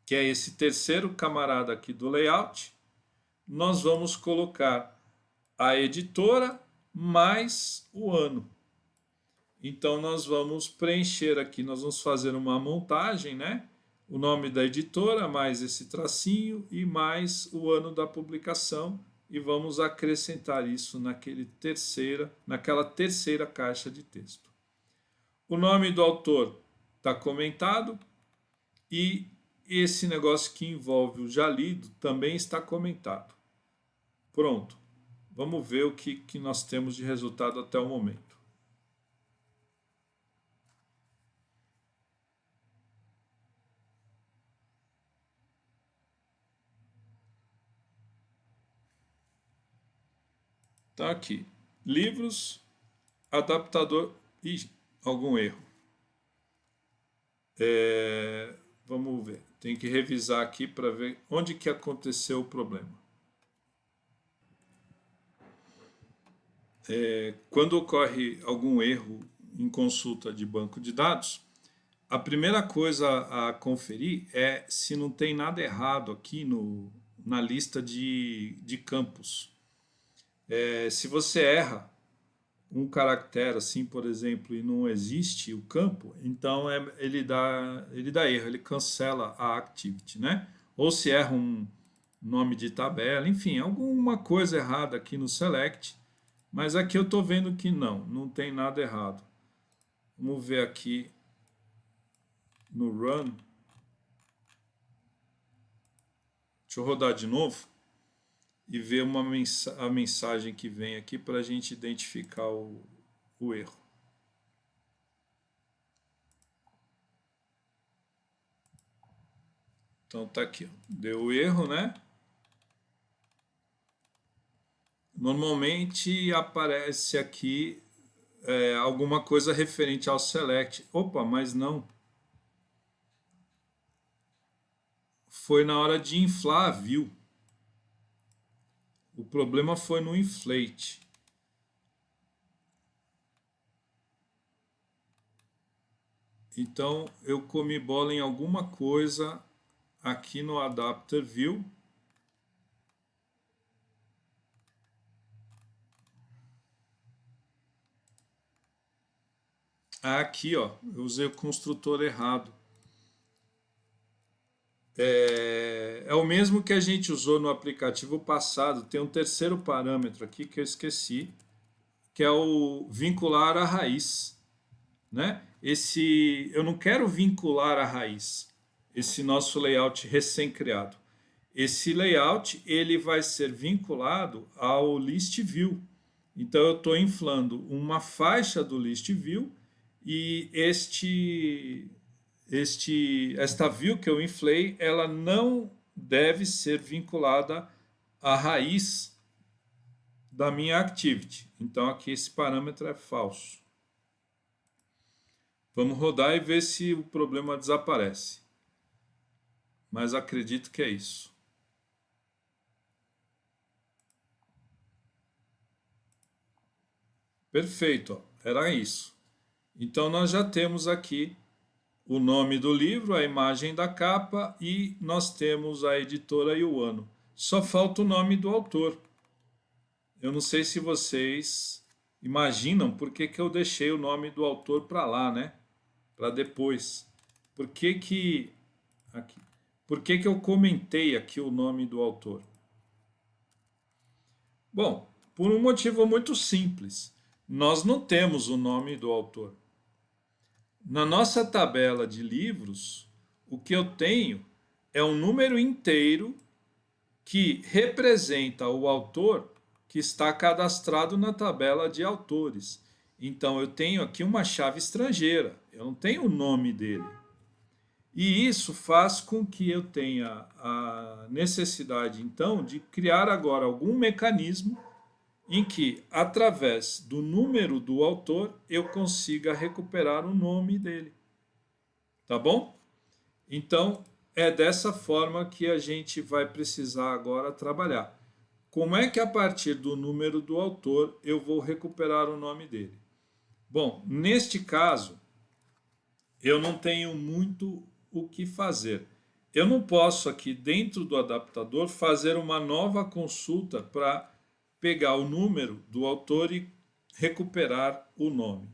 que é esse terceiro camarada aqui do layout, nós vamos colocar a editora mais o ano. Então nós vamos preencher aqui, nós vamos fazer uma montagem, né? O nome da editora, mais esse tracinho e mais o ano da publicação, e vamos acrescentar isso naquela terceira caixa de texto. O nome do autor está comentado e esse negócio que envolve o já lido também está comentado. Pronto. Vamos ver o que nós temos de resultado até o momento. Tá aqui. Livros, adaptador. Ih, algum erro. Vamos ver. Tem que revisar aqui para ver onde que aconteceu o problema. Quando ocorre algum erro em consulta de banco de dados, a primeira coisa a conferir é se não tem nada errado aqui na lista de campos. Se você erra um caractere assim, por exemplo, e não existe o campo, então ele dá erro, ele cancela a activity, né? Ou se erra um nome de tabela, enfim, alguma coisa errada aqui no select, mas aqui eu estou vendo que não tem nada errado. Vamos ver aqui no run. Deixa eu rodar de novo e ver a mensagem que vem aqui para a gente identificar o erro. Então tá aqui, ó. Deu o erro, né? Normalmente aparece aqui alguma coisa referente ao select. Opa, mas não. Foi na hora de inflar a view. O problema foi no inflate. Então eu comi bola em alguma coisa aqui no adapter view. Aqui, ó, eu usei o construtor errado. É o mesmo que a gente usou no aplicativo passado. Tem um terceiro parâmetro aqui que eu esqueci, que é o vincular a raiz, né? Eu não quero vincular a raiz, esse nosso layout recém-criado. Esse layout ele vai ser vinculado ao list view. Então eu estou inflando uma faixa do list view e esta view que eu inflei, ela não deve ser vinculada à raiz da minha activity. Então aqui esse parâmetro é falso. Vamos rodar e ver se o problema desaparece. Mas acredito que é isso. Perfeito, ó, era isso. Então nós já temos aqui o nome do livro, a imagem da capa e nós temos a editora e o ano. Só falta o nome do autor. Eu não sei se vocês imaginam por que eu deixei o nome do autor para lá, né? Para depois. Por que aqui, por que eu comentei aqui o nome do autor? Bom, por um motivo muito simples. Nós não temos o nome do autor. Na nossa tabela de livros, o que eu tenho é um número inteiro que representa o autor que está cadastrado na tabela de autores. Então eu tenho aqui uma chave estrangeira, eu não tenho o nome dele. E isso faz com que eu tenha a necessidade, então, de criar agora algum mecanismo em que, através do número do autor, eu consiga recuperar o nome dele. Tá bom? Então, é dessa forma que a gente vai precisar agora trabalhar. Como é que a partir do número do autor eu vou recuperar o nome dele? Bom, neste caso, eu não tenho muito o que fazer. Eu não posso aqui dentro do adaptador fazer uma nova consulta para pegar o número do autor e recuperar o nome.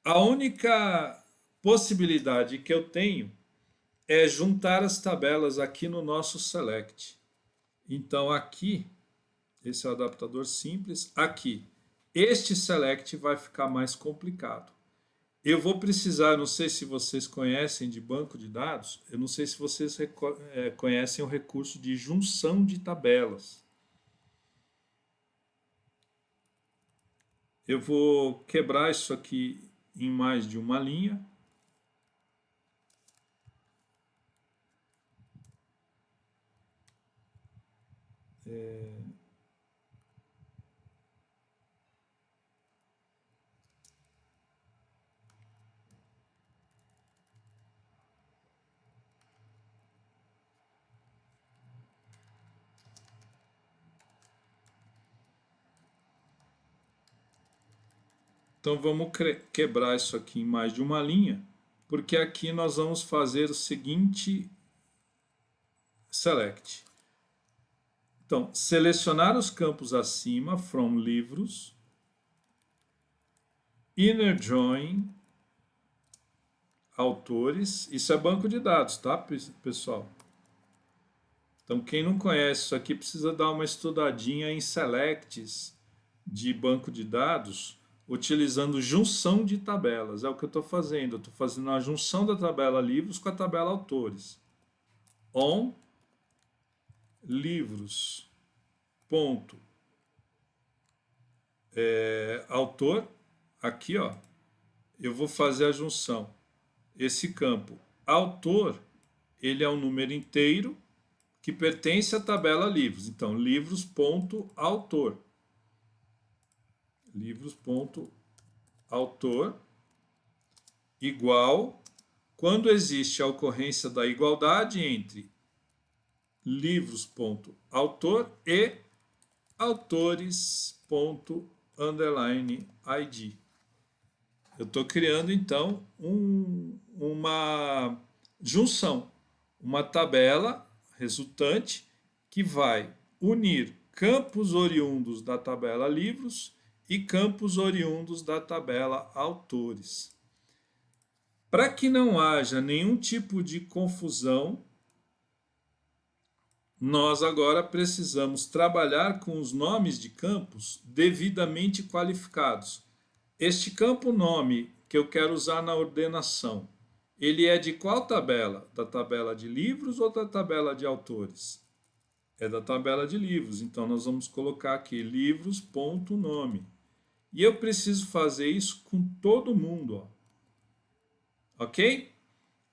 A única possibilidade que eu tenho é juntar as tabelas aqui no nosso select. Então aqui, esse é o adaptador simples, aqui, este select vai ficar mais complicado. Eu vou precisar, não sei se vocês conhecem de banco de dados, eu não sei se vocês conhecem o recurso de junção de tabelas. Eu vou quebrar isso aqui em mais de uma linha. Então vamos quebrar isso aqui em mais de uma linha, porque aqui nós vamos fazer o seguinte select. Então, selecionar os campos acima, from livros, inner join, autores, isso é banco de dados, tá, pessoal? Então, quem não conhece isso aqui precisa dar uma estudadinha em selects de banco de dados, utilizando junção de tabelas. É o que eu estou fazendo. Eu estou fazendo a junção da tabela livros com a tabela autores. On livros ponto autor, aqui ó, eu vou fazer a junção. Esse campo autor, ele é um número inteiro que pertence à tabela livros. Então, livros.autor. Livros.autor igual, quando existe a ocorrência da igualdade entre livros.autor e autores.id. Eu estou criando, então, uma junção, uma tabela resultante que vai unir campos oriundos da tabela livros e campos oriundos da tabela autores. Para que não haja nenhum tipo de confusão, nós agora precisamos trabalhar com os nomes de campos devidamente qualificados. Este campo nome que eu quero usar na ordenação, ele é de qual tabela? Da tabela de livros ou da tabela de autores? É da tabela de livros, então nós vamos colocar aqui livros.nome. E eu preciso fazer isso com todo mundo, ó. ok?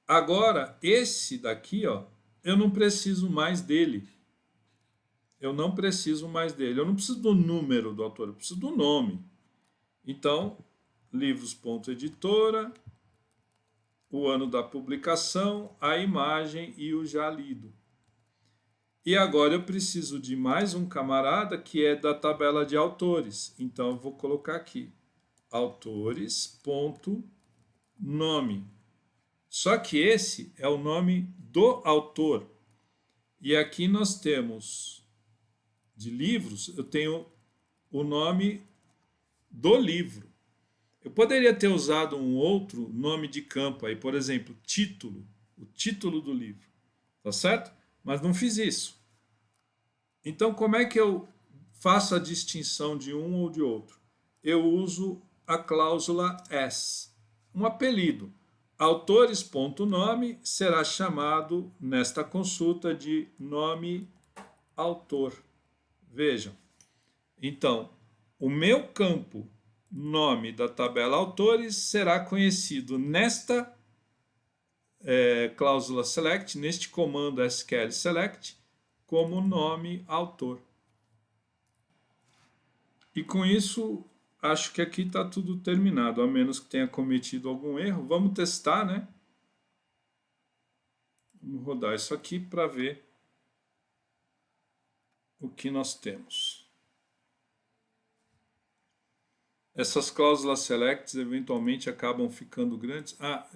Agora, esse daqui, ó, eu não preciso mais dele. Eu não preciso mais dele. Eu não preciso do número do autor, eu preciso do nome. Então, livros.editora, o ano da publicação, a imagem e o já lido. E agora eu preciso de mais um camarada que é da tabela de autores. Então eu vou colocar aqui autores.nome. Só que esse é o nome do autor. E aqui nós temos de livros, eu tenho o nome do livro. Eu poderia ter usado um outro nome de campo aí, por exemplo, título, o título do livro, tá certo? Mas não fiz isso. Então, como é que eu faço a distinção de um ou de outro? Eu uso a cláusula S, um apelido. Autores.nome será chamado nesta consulta de nome autor. Vejam. Então, o meu campo nome da tabela autores será conhecido nesta cláusula select, neste comando SQL select, como nome autor. E com isso, acho que aqui está tudo terminado, a menos que tenha cometido algum erro. Vamos testar, né? Vamos rodar isso aqui para ver o que nós temos. Essas cláusulas selects eventualmente acabam ficando grandes. Ah,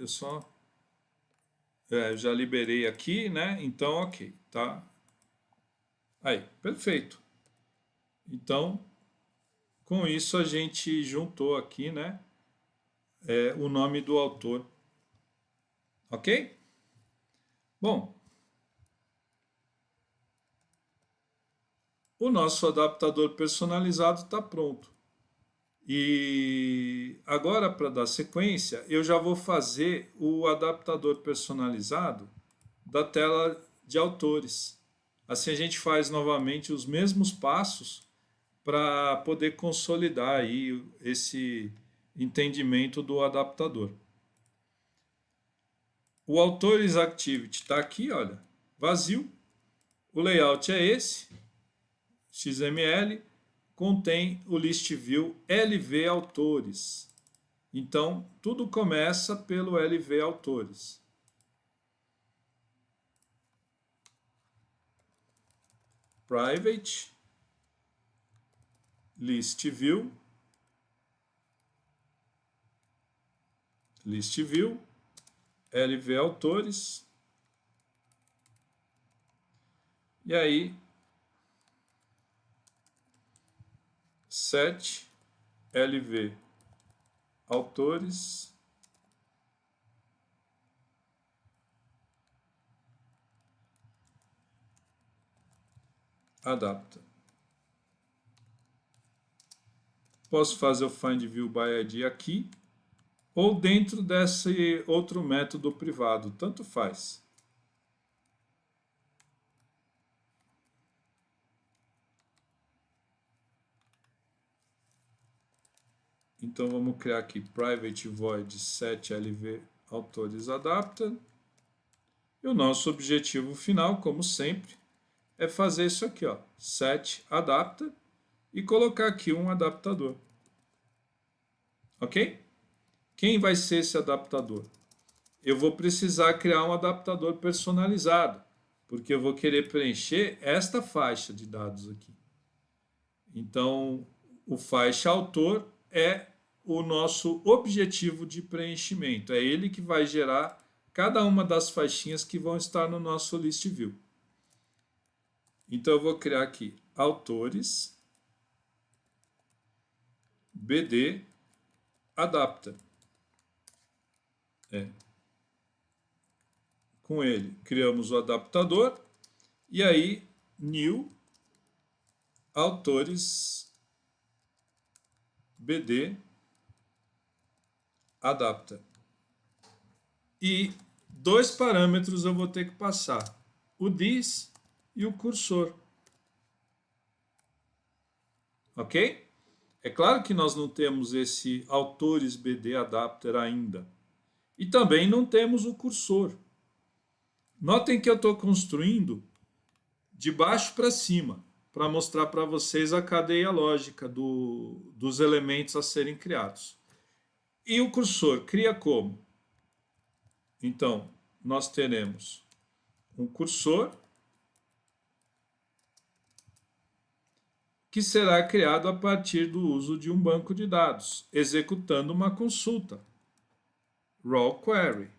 eu já liberei aqui, né? Então, ok, tá? Aí, perfeito. Então, com isso a gente juntou aqui, né? O nome do autor. Ok? Bom, o nosso adaptador personalizado está pronto. E agora, para dar sequência, eu já vou fazer o adaptador personalizado da tela de autores. Assim a gente faz novamente os mesmos passos para poder consolidar aí esse entendimento do adaptador. O Autores Activity está aqui, olha, vazio. O layout é esse, XML, contém o list view LV Autores. Então, tudo começa pelo LV Autores. Private, list view, LV Autores. E aí, set LV Autores. Adapta. Posso fazer o find view by ID aqui ou dentro desse outro método privado, tanto faz. Então vamos criar aqui private void set lv autores adapta. E o nosso objetivo final, como sempre, é fazer isso aqui, ó, set adapta e colocar aqui um adaptador. Ok? Quem vai ser esse adaptador? Eu vou precisar criar um adaptador personalizado, porque eu vou querer preencher esta faixa de dados aqui. Então, o faixa autor é o nosso objetivo de preenchimento. É ele que vai gerar cada uma das faixinhas que vão estar no nosso list view. Então, eu vou criar aqui autores, BD, adapta. Com ele, criamos o adaptador e aí, new, autores, BD, adapta. E dois parâmetros eu vou ter que passar, o this e o cursor. Ok? É claro que nós não temos esse autores BD adapter ainda. E também não temos o cursor. Notem que eu estou construindo de baixo para cima, para mostrar para vocês a cadeia lógica dos elementos a serem criados. E o cursor cria como? Então, nós teremos um cursor que será criado a partir do uso de um banco de dados, executando uma consulta, raw query.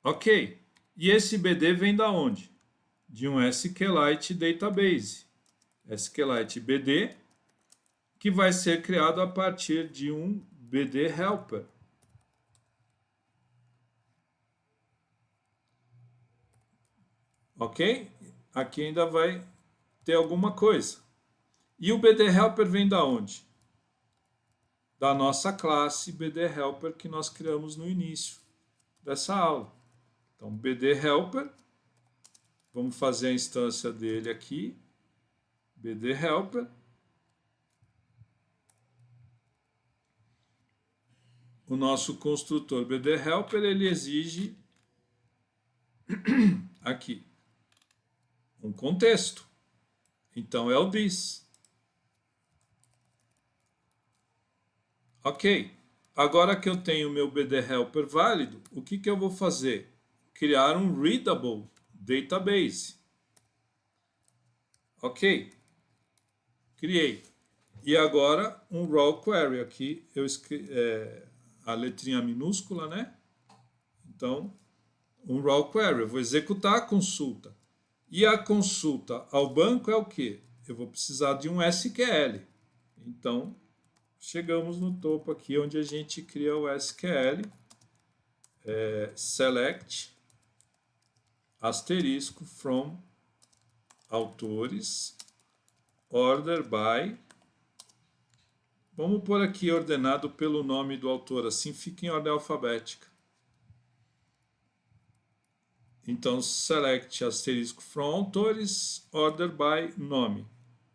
Ok, e esse BD vem da onde? De um SQLite Database, SQLite BD, que vai ser criado a partir de um BD Helper. Ok? Aqui ainda vai ter alguma coisa. E o BD Helper vem da onde? Da nossa classe BD Helper que nós criamos no início dessa aula. Então, BD Helper, vamos fazer a instância dele aqui, BD Helper. O nosso construtor BD Helper, ele exige aqui um contexto. Então, é o this. Ok. Agora que eu tenho o meu BD Helper válido, o que eu vou fazer? Criar um readable database. Ok. Criei. E agora um raw query. Aqui eu a letrinha minúscula, né? Então, um raw query. Eu vou executar a consulta. E a consulta ao banco é o quê? Eu vou precisar de um SQL. Então, chegamos no topo aqui, onde a gente cria o SQL. Select asterisco from autores order by. Vamos pôr aqui ordenado pelo nome do autor, assim fica em ordem alfabética. Então, select asterisco from autores order by nome.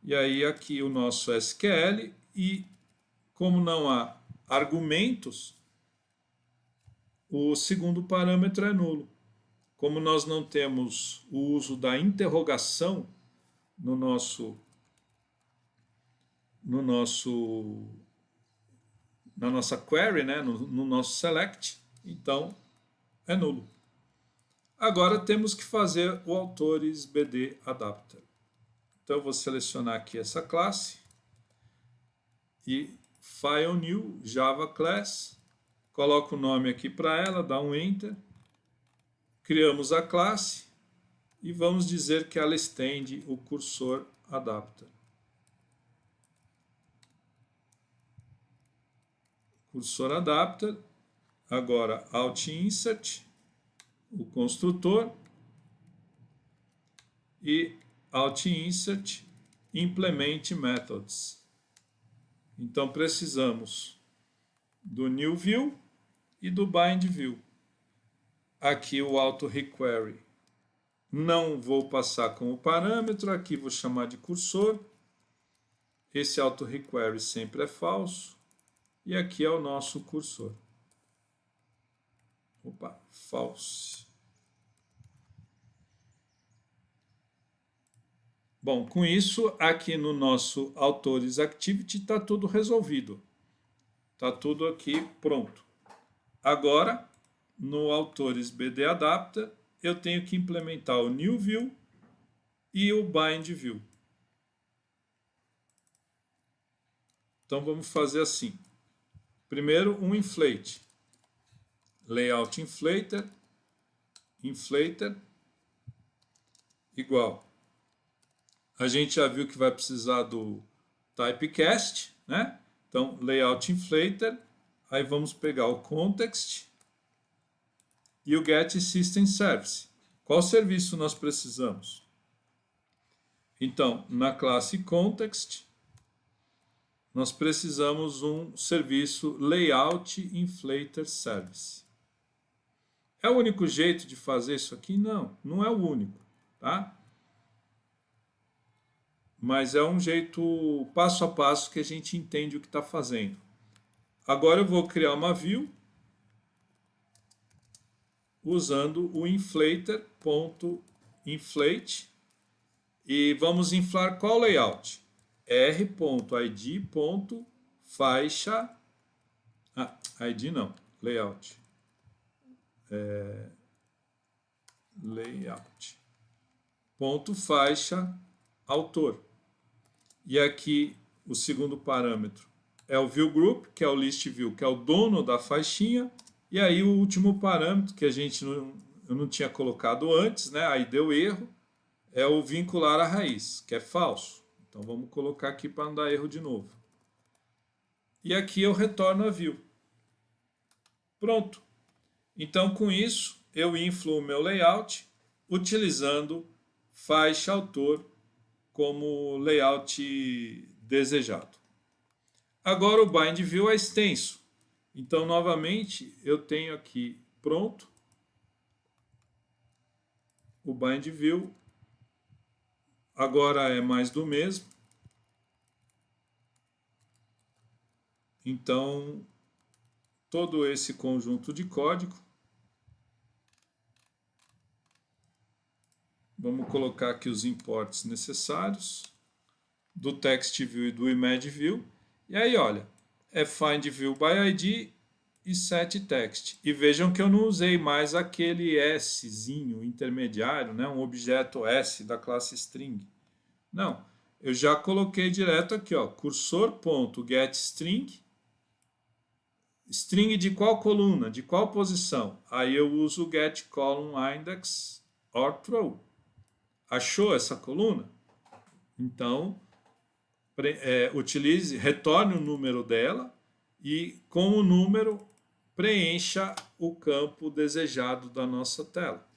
E aí aqui o nosso SQL, e como não há argumentos, o segundo parâmetro é nulo. Como nós não temos o uso da interrogação na nossa query, né, no nosso select, então é nulo. Agora temos que fazer o autores BD adapter. Então eu vou selecionar aqui essa classe e File New Java Class, coloco o nome aqui para ela, dá um Enter, criamos a classe e vamos dizer que ela estende o cursor adapter. Cursor adapter, agora Alt Insert, o construtor, e Alt Insert Implement Methods. Então precisamos do New View e do Bind View. Aqui o Auto Requery não vou passar como parâmetro, aqui vou chamar de cursor. Esse Auto Requery sempre é falso. E aqui é o nosso cursor. Opa, false. Bom, com isso, aqui no nosso Autores Activity está tudo resolvido. Está tudo aqui pronto. Agora, no Autores BD Adapter, eu tenho que implementar o New View e o Bind View. Então, vamos fazer assim. Primeiro, um inflate. Layout inflater, inflater, igual. A gente já viu que vai precisar do typecast, né? Então, layout inflater, aí vamos pegar o context e o get system service. Qual serviço nós precisamos? Então, na classe context, nós precisamos um serviço layout inflater service. É o único jeito de fazer isso aqui? Não, não é o único, tá? mas é um jeito passo a passo que a gente entende o que está fazendo. Agora eu vou criar uma view usando o inflater.inflate e vamos inflar qual layout? r.id.faixa id não, layout. Layout. Ponto faixa autor. E aqui o segundo parâmetro é o view group, que é o list view, que é o dono da faixinha. E aí o último parâmetro que eu não tinha colocado antes, né? Aí deu erro, é o vincular a raiz, que é falso. Então vamos colocar aqui para não dar erro de novo. E aqui eu retorno a view. Pronto. Então com isso eu inflo o meu layout utilizando faixa autor como layout desejado. Agora o bind view é extenso. Então novamente eu tenho aqui pronto o bind view. Agora é mais do mesmo. Então todo esse conjunto de código, vamos colocar aqui os imports necessários do text view e do image view. E aí, olha, é find view by id e set text. E vejam que eu não usei mais aquele szinho intermediário, né, um objeto s da classe string. Não, eu já coloquei direto aqui, ó, cursor.getString, string de qual coluna, de qual posição. Aí eu uso getColumnIndex or throw. Achou essa coluna? Então, retorne o número dela e com o número preencha o campo desejado da nossa tela.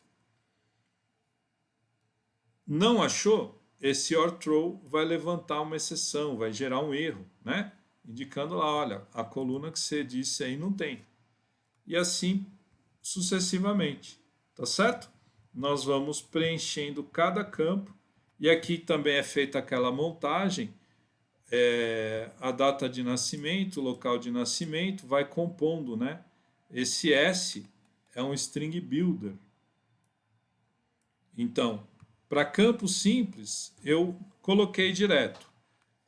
Não achou? Esse or throw vai levantar uma exceção, vai gerar um erro, né? Indicando lá, olha, a coluna que você disse aí não tem. E assim sucessivamente, tá certo? Nós vamos preenchendo cada campo e aqui também é feita aquela montagem, a data de nascimento, local de nascimento, vai compondo, né? Esse S é um string builder. Então, para campo simples, eu coloquei direto.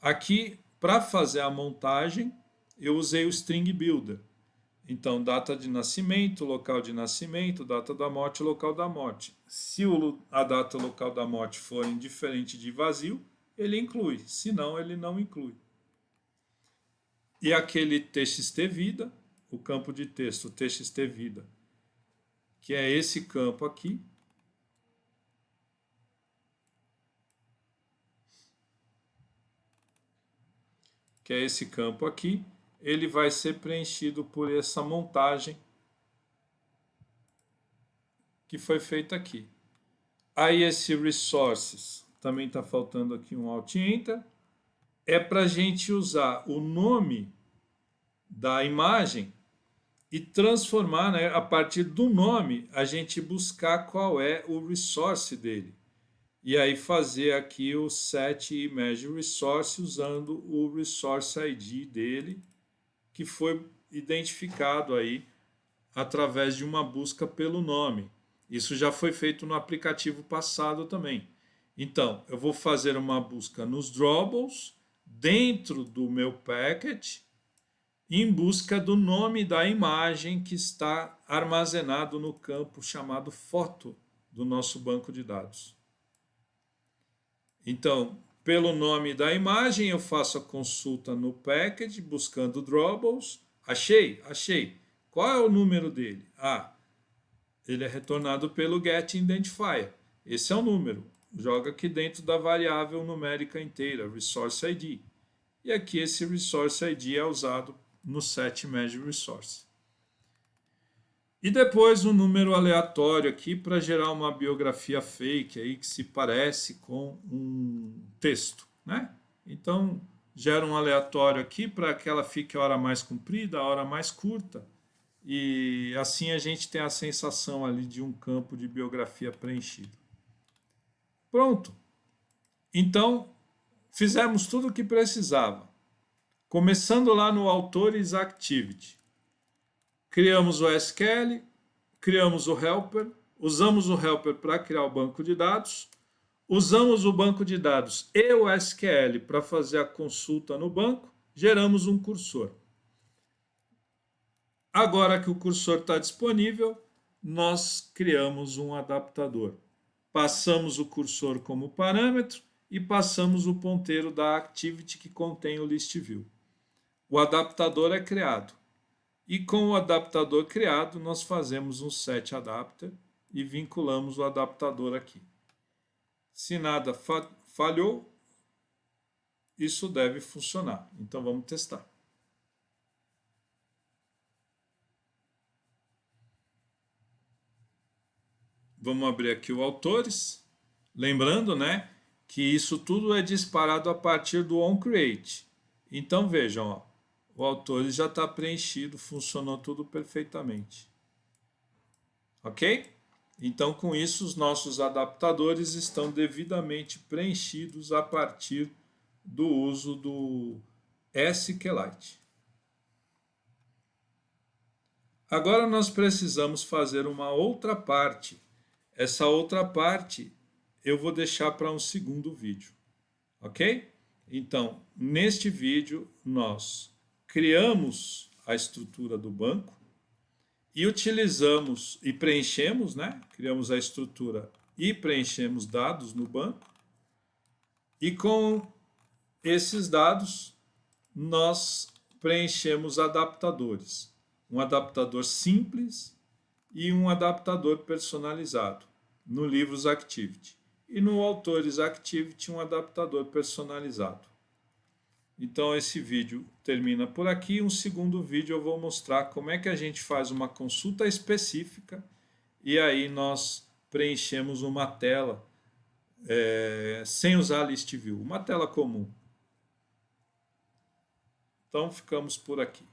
Aqui, para fazer a montagem, eu usei o string builder. Então, data de nascimento, local de nascimento, data da morte, local da morte. Se a data e o local da morte forem diferentes de vazio, ele inclui, senão ele não inclui. E aquele txt vida, o campo de texto txt vida, que é esse campo aqui, ele vai ser preenchido por essa montagem que foi feita aqui. Aí esse resources, também está faltando aqui um Alt Enter, é para a gente usar o nome da imagem e transformar, né, a partir do nome, a gente buscar qual é o resource dele. E aí fazer aqui o set image resource usando o resource ID dele, que foi identificado aí através de uma busca pelo nome. Isso já foi feito no aplicativo passado também. Então, eu vou fazer uma busca nos drawbles, dentro do meu package, em busca do nome da imagem que está armazenado no campo chamado foto do nosso banco de dados. Então, pelo nome da imagem, eu faço a consulta no package, buscando drawbles. Achei? Qual é o número dele? Ele é retornado pelo getIdentifier. Esse é o número. Joga aqui dentro da variável numérica inteira, resource ID. E aqui esse resource ID é usado no set image resource. E depois um número aleatório aqui para gerar uma biografia fake aí que se parece com um texto, né? Então gera um aleatório aqui para que ela fique a hora mais comprida, a hora mais curta. E assim a gente tem a sensação ali de um campo de biografia preenchido. Pronto. Então, fizemos tudo o que precisava. Começando lá no Autores Activity. Criamos o SQL, criamos o helper, usamos o helper para criar o banco de dados, usamos o banco de dados e o SQL para fazer a consulta no banco, geramos um cursor. Agora que o cursor está disponível, nós criamos um adaptador. Passamos o cursor como parâmetro e passamos o ponteiro da activity que contém o list view. O adaptador é criado. E com o adaptador criado, nós fazemos um set adapter e vinculamos o adaptador aqui. Se nada falhou, isso deve funcionar. Então vamos testar. Vamos abrir aqui o Autores. Lembrando, né, que isso tudo é disparado a partir do onCreate. Então vejam, ó, o Autores já está preenchido, funcionou tudo perfeitamente. Ok? Então, com isso, os nossos adaptadores estão devidamente preenchidos a partir do uso do SQLite. Agora nós precisamos fazer uma outra parte. Essa outra parte eu vou deixar para um segundo vídeo, ok? Então, neste vídeo, nós criamos a estrutura do banco e utilizamos e preenchemos, né? Criamos a estrutura e preenchemos dados no banco. E com esses dados, nós preenchemos adaptadores. Um adaptador simples e um adaptador personalizado no Livros Activity. E no Autores Activity, um adaptador personalizado. Então, esse vídeo termina por aqui. Um segundo vídeo eu vou mostrar como é que a gente faz uma consulta específica e aí nós preenchemos uma tela sem usar List View, uma tela comum. Então, ficamos por aqui.